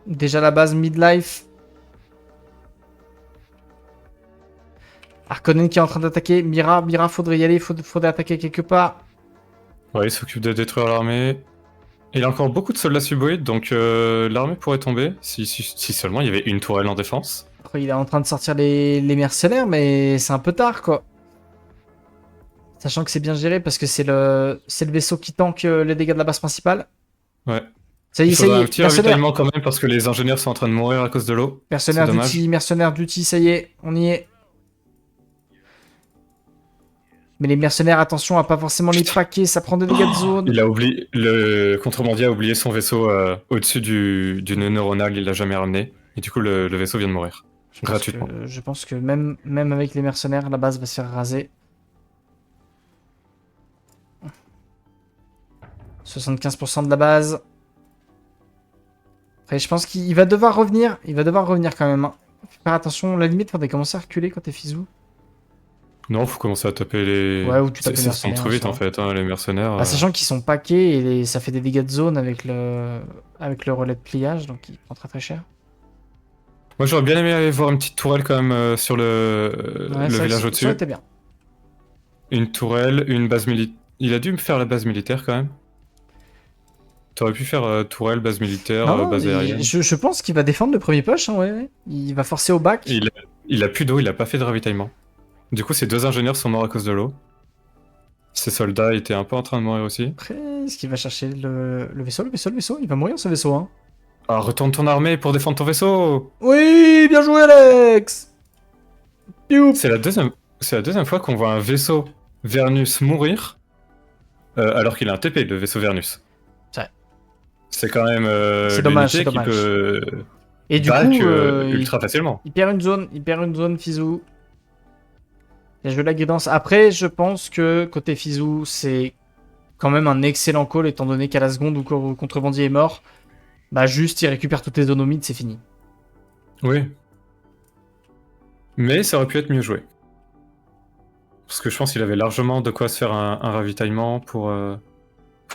Déjà la base midlife. Harkonnen qui est en train d'attaquer. Mira, faudrait y aller, faudrait attaquer quelque part. Ouais, il s'occupe de détruire l'armée. Il a encore beaucoup de soldats suboïdes, donc l'armée pourrait tomber si seulement il y avait une tourelle en défense. Après, il est en train de sortir les mercenaires, mais c'est un peu tard, quoi. Sachant que c'est bien géré parce que c'est le vaisseau qui tank les dégâts de la base principale. Ouais. Ça y Il est, ça y faudra un est. petit Mercenaires. ravitaillement quand même parce que les ingénieurs sont en train de mourir à cause de l'eau. C'est dommage. Mercenaires duty, ça y est, on y est. Mais les mercenaires, attention à pas forcément les paquer, ça prend des dégâts de zone. Il a oublié, le contrebandier a oublié son vaisseau au-dessus du nœud neuronal, il l'a jamais ramené. Et du coup, le vaisseau vient de mourir. Gratuitement. Je pense que même avec les mercenaires, la base va se faire raser. 75% de la base. Après, je pense qu'il va devoir revenir. Il va devoir revenir quand même. Hein. Faut faire attention, la limite, faudrait commencer à reculer quand t'es Fizou. Non, faut commencer à taper les. Ouais, ou tu tapes les Ça se tombe mercenaires. trop vite ça. en fait, hein, les mercenaires. Ah, sachant qu'ils sont paqués et ça fait des dégâts de zone avec le relais de pliage, donc il prend très très cher. Moi, j'aurais bien aimé aller voir une petite tourelle quand même sur Ouais, le village ça au-dessus. aurait été bien. Une tourelle, une base militaire. Il a dû me faire la base militaire quand même. T'aurais pu faire tourelle, base militaire, Non, base aérienne. je pense qu'il va défendre le premier push, hein, ouais. Il va forcer au bac. Il a plus d'eau, il a pas fait de ravitaillement. Du coup, ces deux ingénieurs sont morts à cause de l'eau. Ces soldats étaient un peu en train de mourir aussi. Après, est-ce qu'il va chercher le vaisseau, Il va mourir ce vaisseau, hein. Ah, retourne ton armée pour défendre ton vaisseau. Oui, bien joué, Alex. Youp. C'est la deuxième fois qu'on voit un vaisseau Vernus mourir alors qu'il a un TP, le vaisseau Vernus. Ouais. C'est quand même C'est dommage, l'unité c'est qui dommage. peut Et du back, coup, ultra facilement. il perd une zone, Fizou. Il a joué la guidance. Après, je pense que côté Fizou, c'est quand même un excellent call, étant donné qu'à la seconde où Contrebandier est mort, bah juste il récupère toutes les zones humides, c'est fini. Oui. Mais ça aurait pu être mieux joué. Parce que je pense qu'il avait largement de quoi se faire un ravitaillement pour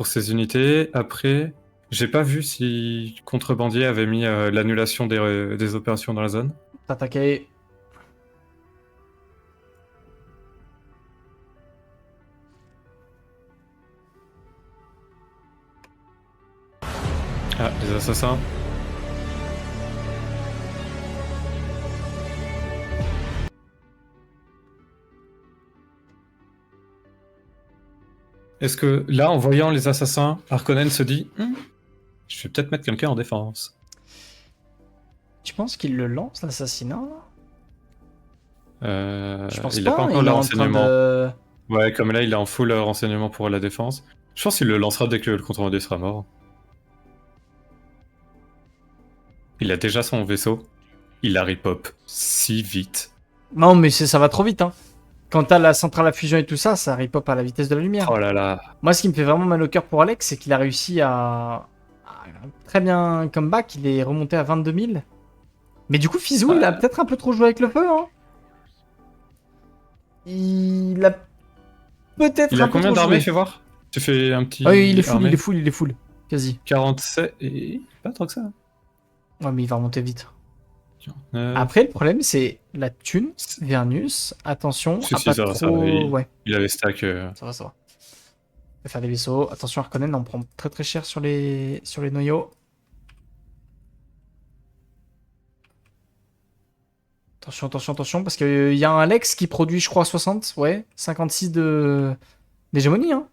ses unités. Après, j'ai pas vu si Contrebandier avait mis l'annulation des opérations dans la zone. T'attaquer. Ah, les assassins. Est-ce que là, en voyant les assassins, Harkonnen se dit je vais peut-être mettre quelqu'un en défense. Tu penses qu'il le lance, l'assassinat, là? Je pense il pas, a pas encore il le est en train renseignement. de... Ouais, comme là, il est en full renseignement pour la défense. Je pense qu'il le lancera dès que le contrebandier sera mort. Il a déjà son vaisseau. Il a ripop si vite. Non, mais ça va trop vite, hein. Quand t'as la centrale à fusion et tout ça, ça ripop à la vitesse de la lumière. Oh là là. Moi, ce qui me fait vraiment mal au cœur pour Alex, c'est qu'il a réussi à très bien comeback. Il est remonté à 22 000. Mais du coup, Fizou, il a peut-être un peu trop joué avec le feu, hein. Il a peut-être Il un a peu combien trop d'armées, joué. fais voir? Tu fais un petit... Ah oui, il est armée. full, quasi. 47 et... Pas trop que ça. Ouais, mais il va remonter vite. 49. Après, le problème, c'est la thune, Vernus. Attention, Si, à si, pas ça va, ça trop... va. Ouais, Il avait stack... ça va. On va faire des vaisseaux. Attention, Harkonnen, on prend très très cher sur les noyaux. Attention, parce qu'il y a un Alex qui produit, je crois, 60, ouais, 56 d'hégémonie, hein.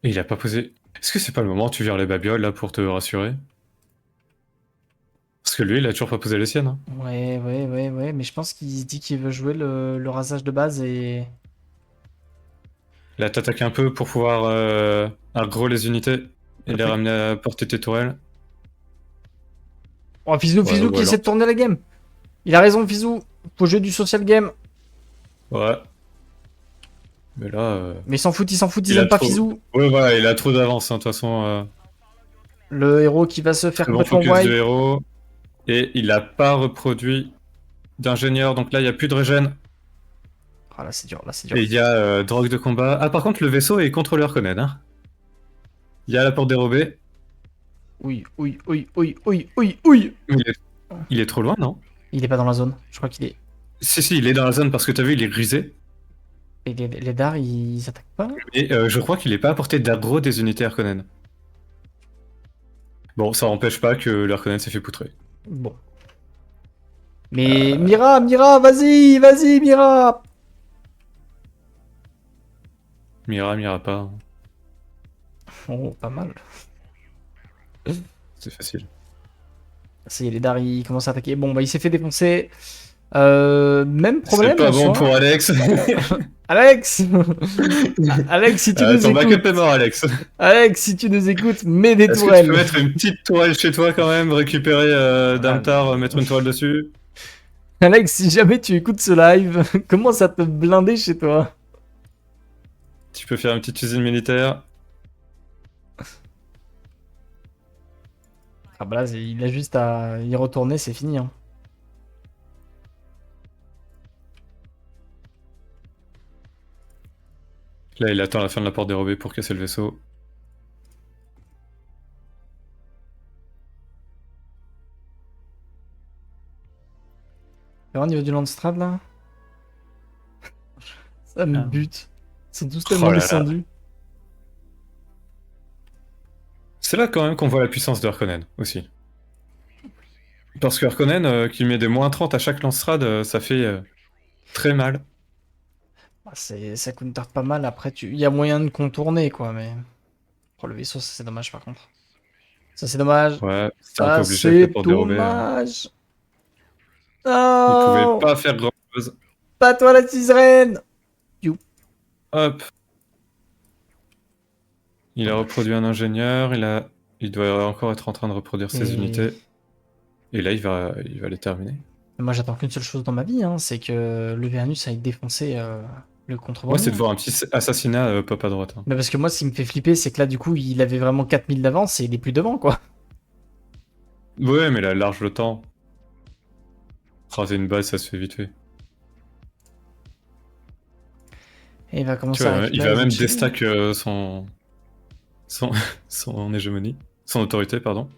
Et il a pas posé... Est-ce que c'est pas le moment où tu vires les babioles, là, pour te rassurer? Parce que lui, il a toujours pas posé les siennes. Hein. Ouais, mais je pense qu'il se dit qu'il veut jouer le rasage de base et... Là, t'attaques un peu pour pouvoir aggro les unités et les ramener à portée tes tourelles. Oh, Fizou qui essaie de tourner la game. Il a raison, Fizou. Faut jouer du social game. Ouais. Mais là... Mais ils s'en foutent, ils aiment pas Fizou. Ouais, voilà, il a trop d'avance, hein, de toute façon. Le héros qui va se faire Bon complètement focus wipe. de héros. Et il a pas reproduit d'ingénieur, donc là, il y a plus de régène. Ah, là, c'est dur, là, c'est Et dur. il y a drogue de combat. Ah, par contre, le vaisseau est contre le Harkonnen. Hein. Il y a la porte dérobée. Oui, oui, oui, oui, oui, oui, oui. Il est trop loin, non? Il est pas dans la zone. Je crois qu'il est. Si, il est dans la zone parce que t'as vu, il est grisé. Et les dards, ils attaquent pas là? Et je crois qu'il est pas à portée d'aggro des unités Harkonnen. Bon, ça empêche pas que le Harkonnen s'est fait poutrer. Bon. Mais Mira, Mira, vas-y, vas-y, Mira. Mira pas. Oh, pas mal. C'est facile. Ça y est, les dards, ils commencent à attaquer. Bon, bah, il s'est fait défoncer. Même C'est problème pas en bon soi. pour Alex. Alex Alex, si tu nous Ton backup est écoutes. mort, Alex. Alex, si tu nous écoutes, mets des Est-ce que tu peux tourelles. mettre une petite tourelle chez toi quand même, récupérer Ah, Damtar, mettre une tourelle dessus? Alex, si jamais tu écoutes ce live, commence à te blinder chez toi. Tu peux faire une petite usine militaire. Ah bah là, il a juste à y retourner, c'est fini. Hein. Là, il attend la fin de la porte dérobée pour casser le vaisseau. Tu vois, au niveau du Landstrad, là, ça me Ah. bute. Ils sont tous Oh tellement là là. descendus. C'est là quand même qu'on voit la puissance de Harkonnen aussi. Parce que Harkonnen, qui met des moins 30 à chaque lance-rad, ça fait très mal. Ah, ça counter pas mal. Après, il y a moyen de contourner, quoi, mais... Oh, le vaisseau, ça, c'est dommage, par contre. Ça, c'est dommage. Ouais, c'était un peu Ça, obligé avec la c'est porte dérobée. dommage. Il pouvait Non, pas faire grand-chose. pas toi, la sirène. You. Hop. Il a reproduit un ingénieur, il doit encore être en train de reproduire ses Et... unités. Et là, il va les terminer. Moi, j'attends qu'une seule chose dans ma vie, hein, c'est que le Vénus aille défoncer le Moi, c'est de contrebandier. voir un petit assassinat pop à droite. Hein. Mais parce que moi, ce qui me fait flipper, c'est que là, du coup, il avait vraiment 4000 d'avance et il est plus devant, quoi. Ouais, mais il a large le temps. Raser une base, ça se fait vite fait. Et il va Tu commencer à vois, il récupérer va les zones même chez lui. déstack son, son hégémonie. Son autorité, pardon.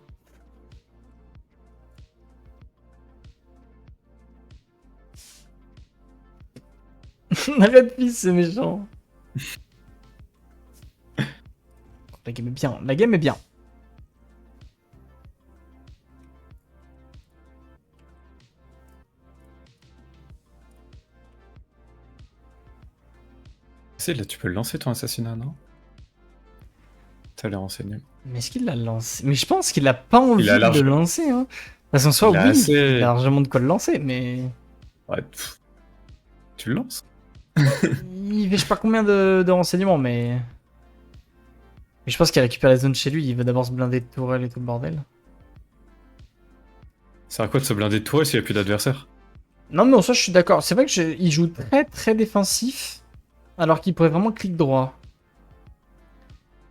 La de fils, c'est méchant. La game est bien, la game est bien. C'est là, tu peux le lancer ton assassinat, non? T'as l'air renseigné. Mais est-ce qu'il l'a lancé? Mais je pense qu'il a pas Il envie a de le large. lancer, hein. Parce qu'en soi, Il a oui, il a assez. largement de quoi le lancer, mais... Ouais, tu le lances. Il fait je sais pas combien de renseignements, mais... Mais je pense qu'il récupère la zone chez lui, il veut d'abord se blinder de tourelles et tout le bordel. C'est à quoi de se blinder de tourelle s'il n'y a plus d'adversaire? Non, mais en soi, je suis d'accord. C'est vrai que il joue très très défensif, alors qu'il pourrait vraiment clic droit.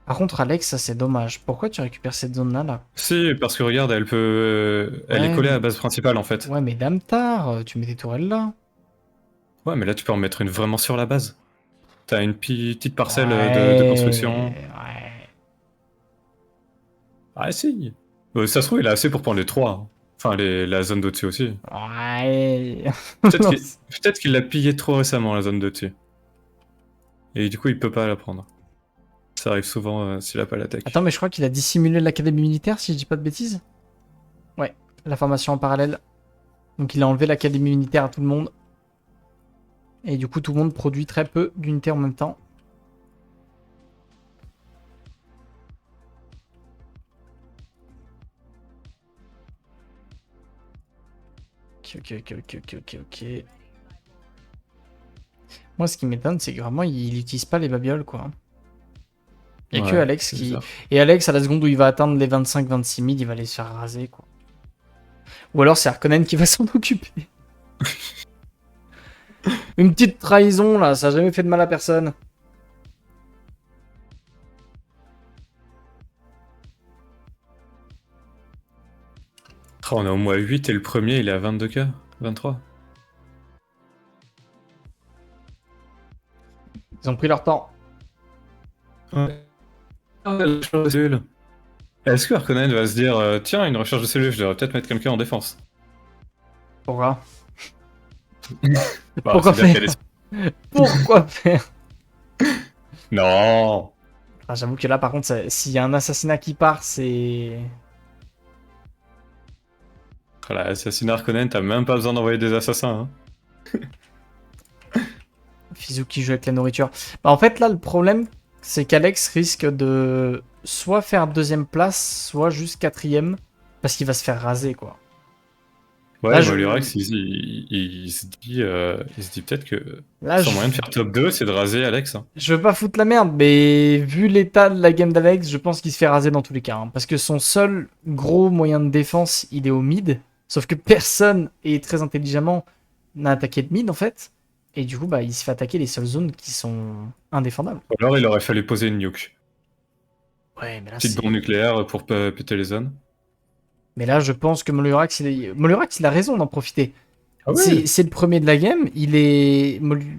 Par contre, Alex, ça c'est dommage. Pourquoi tu récupères cette zone-là, là? Si, parce que regarde, elle peut. Elle est Ouais, collée à la base principale en fait. ouais, mais Damtar, tu mets tes tourelles là. Ouais, mais là, tu peux en mettre une vraiment sur la base. T'as une petite parcelle de construction. Ouais. Ah, si. Ça se trouve, il a assez pour prendre les trois. Hein. Enfin, la zone d'au-dessus aussi. Ouais. Peut-être Non, qu'il peut-être qu'il l'a pillé trop récemment, la zone d'au-dessus. Et du coup, il peut pas la prendre. Ça arrive souvent s'il a pas l'attaque. Attends, mais je crois qu'il a dissimulé l'académie militaire, si je dis pas de bêtises. Ouais, la formation en parallèle. Donc il a enlevé l'académie militaire à tout le monde. Et du coup, tout le monde produit très peu d'unités en même temps. Ok. Moi, ce qui m'étonne, c'est que vraiment, il utilise pas les babioles, quoi. Il y a que Ouais, Alex c'est qui... bizarre. Et Alex, à la seconde où il va atteindre les 25-26 000, il va les se faire raser, quoi. Ou alors c'est Harkonnen qui va s'en occuper. Une petite trahison, là, ça a jamais fait de mal à personne. Oh, on est au moins 8 et le premier, il est à 22K. 23. Ils ont pris leur temps. Ouais. Ah, la recherche de cellules. Est-ce que Harkonnen va se dire tiens, une recherche de cellules, je devrais peut-être mettre quelqu'un en défense. Pourquoi Bah, Pourquoi c'est-à-dire faire qu'elle Pourquoi faire Non. Ah, j'avoue que là, par contre, s'il y a un assassinat qui part, c'est... Voilà, assassinat Harkonnen, t'as même pas besoin d'envoyer des assassins. Hein. Fizou qui joue avec la nourriture. Bah, en fait, là, le problème, c'est qu'Alex risque de soit faire deuxième place, soit juste quatrième, parce qu'il va se faire raser, quoi. Ouais, Là, Molurax, il se dit peut-être que là, son moyen de faire top 2, c'est de raser Alex. Hein. je veux pas foutre la merde, mais vu l'état de la game d'Alex, je pense qu'il se fait raser dans tous les cas. Hein, parce que son seul gros moyen de défense, il est au mid. Sauf que personne, et très intelligemment, n'a attaqué le mid, en fait. Et du coup, bah, il se fait attaquer les seules zones qui sont indéfendables. Ou alors il aurait fallu poser une nuke. Ouais, mais là, Petite c'est... bombe nucléaire pour péter les zones. Mais là, je pense que Molurax, Molurax, il a raison d'en profiter. Ah ouais. C'est le premier de la game.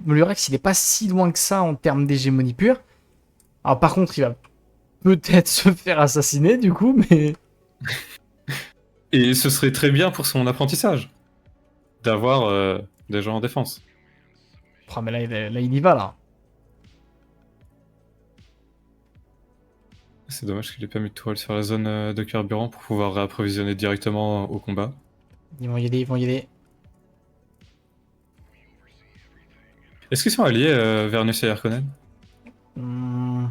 Molurax, il est pas si loin que ça en termes d'hégémonie pure. Alors, par contre, il va peut-être se faire assassiner, du coup, mais... Et ce serait très bien pour son apprentissage d'avoir des gens en défense. Oh, mais là, il y va, là. C'est dommage qu'il ait pas mis de toile sur la zone de carburant pour pouvoir réapprovisionner directement au combat. Ils vont y aller, ils vont y aller. Est-ce qu'ils sont alliés, Vernus et Harkonnen? Hmm.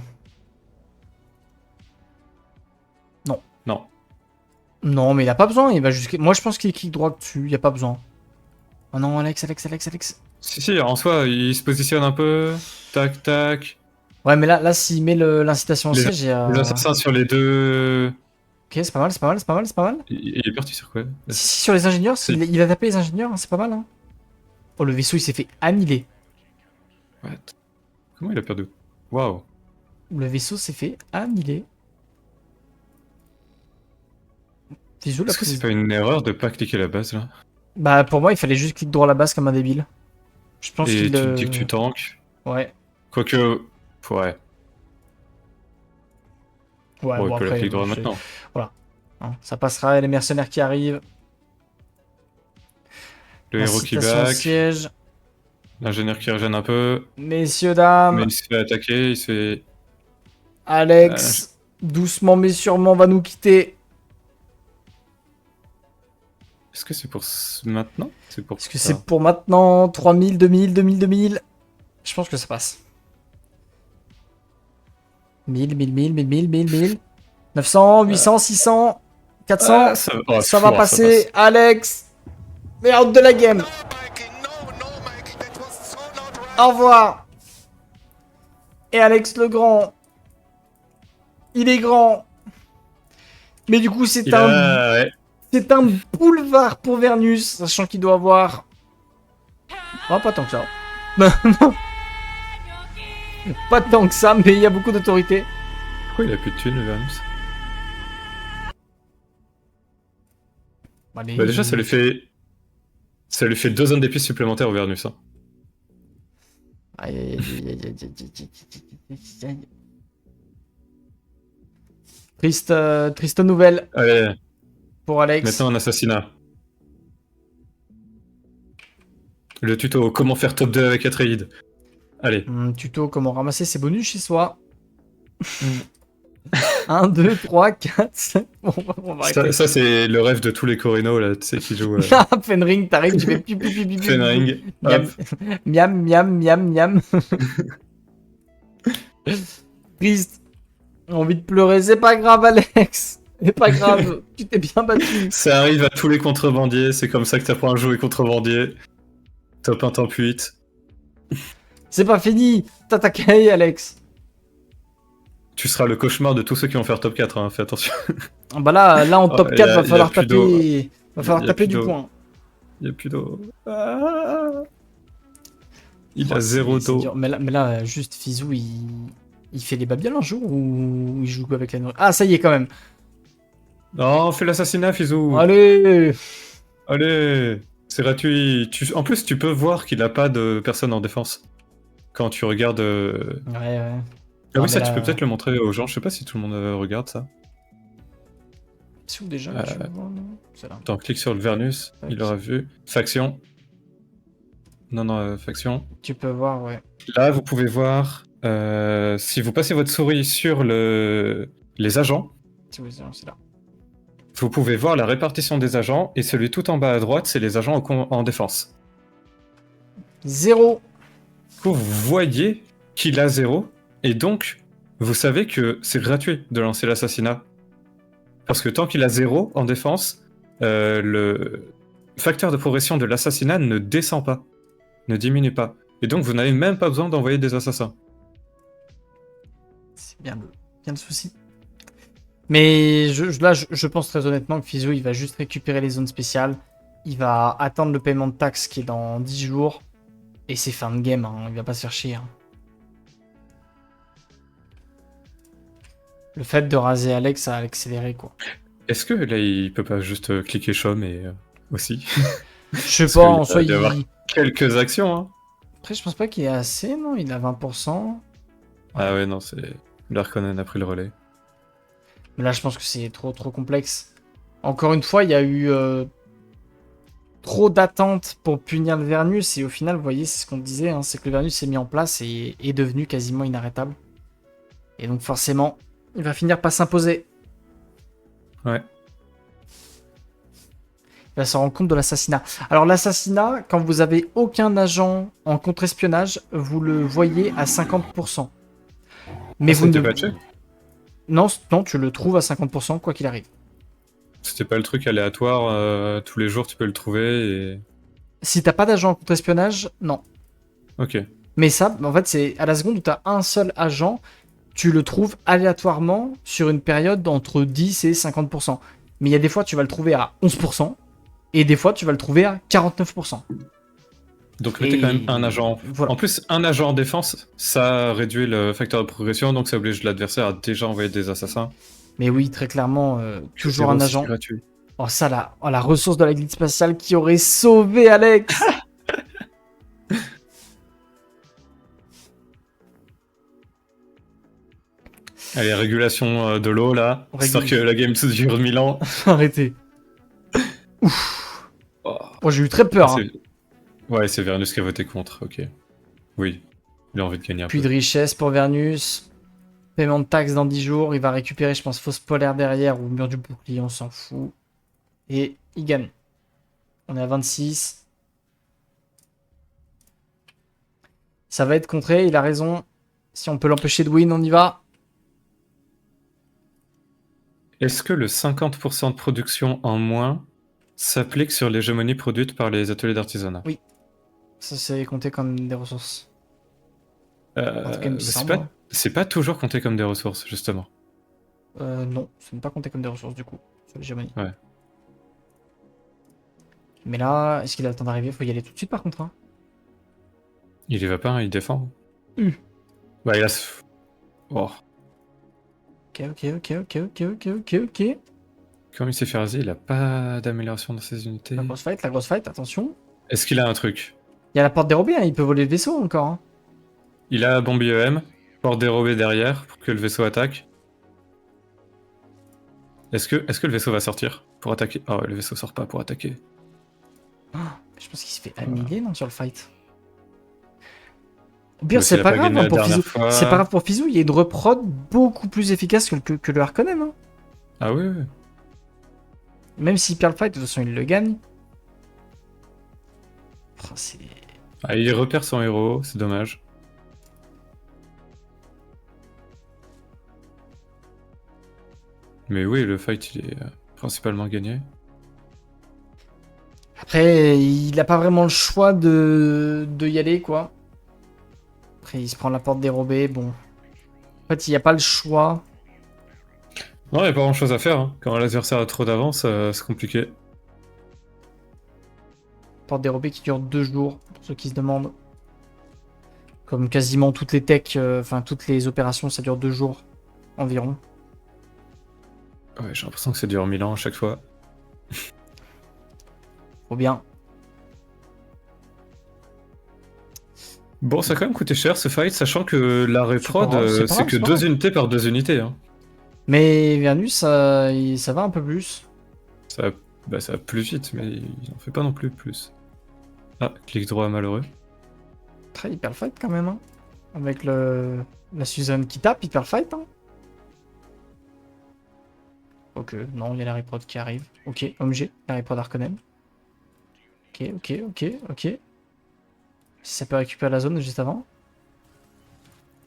Non. Non. Non, mais il a pas besoin. Il va jusqu'à... Moi, je pense qu'il clique droit dessus. Il y a pas besoin. Oh non, Alex. Si, en soi, il se positionne un peu. Tac, tac. Ouais, mais là s'il met l'incitation au Les, siège, les assassins sur les deux. Ok, c'est pas mal, c'est pas mal, c'est pas mal, c'est pas mal. Il est parti sur quoi? Si, sur les ingénieurs, C'est- il a tapé les ingénieurs, hein, c'est pas mal. Hein. Oh, le vaisseau, il s'est fait annihiler. What? Comment il a perdu? Waouh. Le vaisseau s'est fait annihiler. Bisous, la Est-ce que c'est prise. pas une erreur de pas cliquer la base là? Bah, pour moi, il fallait juste cliquer droit à la base comme un débile. Je pense Et qu'il... tu te dis que tu tankes. Ouais. Quoique. Ouais. Ouais, Bon, bon, il peut la après, cliquer droit bon, maintenant. voilà. Hein, ça passera, les mercenaires qui arrivent. Le héros qui Incitation au back. siège. L'ingénieur qui régène un peu. Messieurs, Mais dames, il se fait attaquer, il se fait. Alex, doucement mais sûrement, va nous quitter. Est-ce que c'est pour maintenant? C'est pour Est-ce que ça. c'est pour maintenant? 3000, 2000, 2000, 2000. Je pense que ça passe. 1000, 1000, 1000, 1000, 1000, 1000. 900, 800, 600, 400. Ah, oh, ça va ça passer. passe. Alex, merde de la game. Au revoir. Et Alex le grand. Il est grand. Mais du coup, c'est Ouais. c'est un boulevard pour Vernus, sachant qu'il doit avoir... Oh, pas tant que ça. Non. Pas tant que ça, mais il y a beaucoup d'autorité. Pourquoi il a plus de thunes, le Vernus? Allez. Bah déjà, ça lui fait 2 zones d'épices supplémentaires au Vernus. Hein. Aïe, aïe, aïe, aïe, aïe, aïe, aïe, aïe. Triste nouvelle Allez, pour Alex. maintenant un assassinat. Le tuto, comment faire top 2 avec Atreide. Allez. Tuto, comment ramasser ses bonus chez soi. 1, 2, 3, 4, 5. Bon, on va arrêter. Ça c'est le rêve de tous les Corinos, là, tu sais, qui jouent... Ah, Fenring, t'arrives, tu fais pipi, pipi, pipi. Fenring, hop. Miam, miam, miam, miam. Triste. Envie de pleurer, c'est pas grave, Alex. C'est pas grave, tu t'es bien battu. Ça arrive à tous les contrebandiers, c'est comme ça que t'apprends à jouer contrebandier. Top 1, top 8. C'est pas fini, t'attaquais, Alex. Tu seras le cauchemar de tous ceux qui vont faire top 4, hein, fais attention. Bah là en top 4, va falloir plus d'eau. taper. Va falloir Y a taper plus du d'eau. point. Il y a plus d'eau. Ah. Il Oh, a 0 c'est d'eau. dur. Mais là, juste Fizou, il fait les babioles un jour ou il joue avec la nourriture? Ah, ça y est, quand même. Non, fais l'assassinat, Fizou. Allez. Allez, c'est gratuit. En plus, tu peux voir qu'il a pas de personne en défense. quand tu regardes. Ouais. Ah Non, oui, ça, mais tu peux là, peut-être le montrer aux gens. Je sais pas si tout le monde regarde ça. c'est où déjà que je Euh, vois, non? C'est là. Attends, clique sur le Vernus, Tac. il aura vu. Faction. Non, faction. Tu peux voir, ouais. Là, vous pouvez voir, si vous passez votre souris sur les agents, C'est là. vous pouvez voir la répartition des agents, et celui tout en bas à droite, c'est les agents en défense. 0. Du coup, vous voyez qu'il a 0, et donc, vous savez que c'est gratuit de lancer l'assassinat. Parce que tant qu'il a 0 en défense, le facteur de progression de l'assassinat ne descend pas, ne diminue pas. Et donc, vous n'avez même pas besoin d'envoyer des assassins. C'est bien le souci. Mais là, je pense très honnêtement que Fizou, il va juste récupérer les zones spéciales. Il va attendre le paiement de taxes qui est dans 10 jours. Et c'est fin de game, hein. Il va pas se faire chier. Hein. Le fait de raser Alex, ça a accéléré, quoi. Est-ce que là, il peut pas juste cliquer Chom et aussi Je sais Parce pas, qu'il en va soi, y avoir quelques actions, hein. Après, je pense pas qu'il est assez, non? Il a 20%. Ah ouais, non, c'est... L'Harkonnen a pris le relais. Mais là, je pense que c'est trop complexe. Encore une fois, il y a eu trop d'attentes pour punir le Vernus. Et au final, vous voyez, c'est ce qu'on disait, hein, c'est que le Vernus s'est mis en place et est devenu quasiment inarrêtable. Et donc forcément, il va finir par s'imposer. Ouais. Il va se rendre compte de l'assassinat. Alors l'assassinat, quand vous avez aucun agent en contre-espionnage, vous le voyez à 50%. Mais vous C'était ne... patché. Non, tu le trouves à 50% quoi qu'il arrive. C'était pas le truc aléatoire, tous les jours tu peux le trouver et... Si t'as pas d'agent en contre-espionnage, non. Ok. Mais ça, en fait, c'est à la seconde où t'as un seul agent, tu le trouves aléatoirement sur une période entre 10 et 50%. Mais il y a des fois, tu vas le trouver à 11%, et des fois, tu vas le trouver à 49%. Donc mettez quand même un agent. Voilà. En plus, un agent en défense, ça réduit le facteur de progression, donc ça oblige l'adversaire à déjà envoyer des assassins. Mais oui, très clairement, toujours un 0, c'est agent. gratuit. Oh, ça là, oh, la ressource de la glide spatiale qui aurait sauvé Alex. Allez, régulation de l'eau là. J'espère que la game dure 1000 ans. Arrêtez. Ouf. Oh. Oh, j'ai eu très peur. Hein. Ouais, c'est Vernus qui a voté contre, ok. Oui, il a envie de gagner un Puits peu. de richesse pour Vernus. Paiement de taxes dans 10 jours. Il va récupérer, je pense, fausse polaire derrière ou mur du bouclier, on s'en fout. Et il gagne. On est à 26. Ça va être contré, il a raison. Si on peut l'empêcher de win, on y va. Est-ce que le 50% de production en moins s'applique sur l'hégémonie produite par les ateliers d'artisanat? Oui. Ça, c'est compté comme des ressources. En tout cas, il me semble. C'est pas toujours compté comme des ressources, justement. Non, ce n'est pas compté comme des ressources, du coup, sur l'hégémonie. Ouais. Mais là, est-ce qu'il a le temps d'arriver? Faut y aller tout de suite, par contre. Hein. Il y va pas, il défend. Bah, il a... Oh. Ok. Comme il s'est fait raser, il a pas d'amélioration dans ses unités. La grosse fight, attention. Est-ce qu'il a un truc? Il y a la porte dérobée, hein, il peut voler le vaisseau encore. Hein. Il a bombe IEM, porte dérobée derrière pour que le vaisseau attaque. Est-ce que le vaisseau va sortir pour attaquer? Oh, le vaisseau sort pas pour attaquer. Oh, je pense qu'il se fait annihiler, non, sur le fight. Au pire, Bah, c'est pas grave hein, pour Fizou. Fois... C'est pas grave pour Fizou, il y a une reprod beaucoup plus efficace que le Harkonnen. Hein. Ah oui. Même s'il perd le fight, de toute façon, il le gagne. Oh, ah, il repère son héros, c'est dommage. Mais oui, le fight, il est principalement gagné. Après, il a pas vraiment le choix de y aller, quoi. Après, il se prend la porte dérobée, bon. En fait, il n'y a pas le choix. Non, il n'y a pas grand chose à faire. Hein. Quand l'adversaire a trop d'avance, c'est compliqué. Porte dérobée qui dure 2 jours, pour ceux qui se demandent. Comme quasiment toutes les techs, enfin toutes les opérations, ça dure 2 jours environ. Ouais, j'ai l'impression que ça dure 1000 ans à chaque fois. Faut bien. Bon, ça a quand même coûté cher ce fight, sachant que l'arrêt C'est pas prod, grave, c'est pas c'est grave, que c'est pas 2 grave. unités par 2 unités. Hein. Mais Vernus, ça va un peu plus. Ça, ça va plus vite, mais il en fait pas non plus plus. Ah, clic droit malheureux. Très hyper fight quand même. Hein. Avec la Suzanne qui tape, hyper fight. Hein. Ok, non, il y a la reprod qui arrive. Ok, OMG, la reprod Harkonnen. Ok, ok, ok, ok. Si ça peut récupérer la zone juste avant.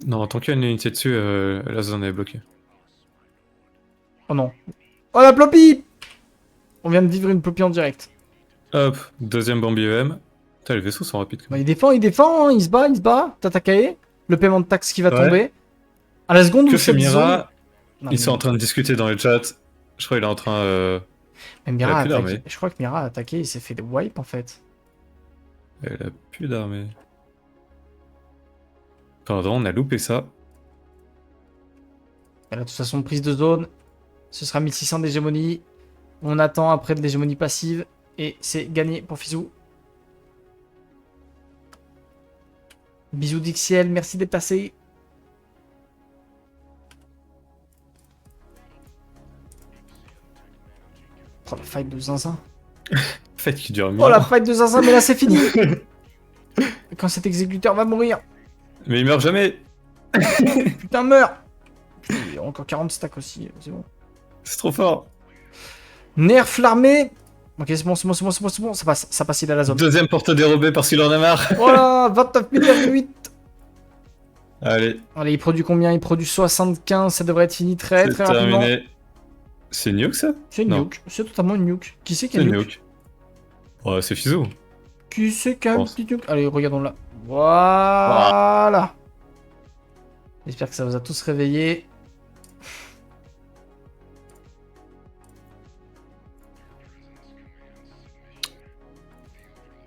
Non, tant qu'il y a une unité dessus, la zone est bloquée. Oh non. Oh la Ploppy! On vient de vivre une Ploppy en direct. Hop, deuxième bombe IEM. Putain, les vaisseaux sont rapides quand Bah, même. il défend, hein, il se bat, il se bat. Tatakae. Le paiement de taxe qui va Ouais. tomber. À la seconde où Que fait cette zone... Mira? Non, Ils sont mais... en train de discuter dans le chat. Je crois qu'il est en train. mais Elle a Mira a plus attaqué. d'armée. Je crois que Mira a attaqué, il s'est fait des wipes en fait. Elle a plus d'armée. Pardon, on a loupé ça. Et là, de toute façon, prise de zone. Ce sera 1600 d'hégémonie. On attend après de l'hégémonie passive. Et c'est gagné pour Fizou. Bisous Dixiel, merci d'être passé. Oh la fight de Zinzin. Fait qu'il dure Oh la mort. fight de Zinzin, mais là c'est fini. Quand cet exécuteur va mourir. Mais il meurt jamais. Putain, meurs. Putain, il y a encore 40 stacks aussi, c'est bon. C'est trop fort. Nerf l'armée. Ok, c'est bon, c'est bon, c'est bon, c'est bon, c'est bon. Ça passe, il a la zone. Deuxième porte dérobée parce qu'il en a marre. Voilà, 29,8. Allez, Allez, il produit combien? Il produit 75, ça devrait être fini très c'est très rapidement. terminé. C'est nuke ça? C'est une Non. nuke, c'est totalement une nuke. Qui c'est qui a C'est une nuke? nuke. Oh, c'est Fizou. Qui c'est qui a une pense. petite nuke? Allez, regardons là. Voilà. J'espère que ça vous a tous réveillés.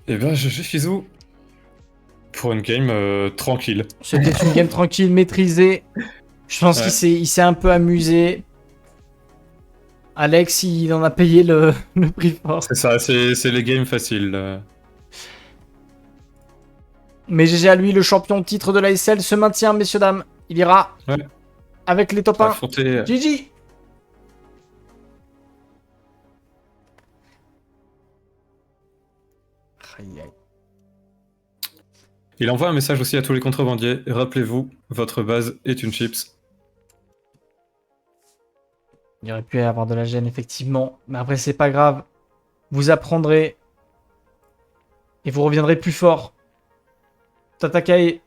Et ben, GG Fizou. Pour une game tranquille. C'était une game tranquille, maîtrisée. Je pense Ouais. qu'il s'est un peu amusé. Alex, il en a payé le prix fort. C'est ça, c'est les games faciles. Mais GG à lui, le champion titre de la SL se maintient, messieurs, dames. Il ira Ouais. avec les top 1. Affronter. GG. Aïe, aïe. Il envoie un message aussi à tous les contrebandiers. Rappelez-vous, votre base est une chips. Il aurait pu y avoir de la gêne, effectivement. Mais après, c'est pas grave. Vous apprendrez. Et vous reviendrez plus fort. Tatakai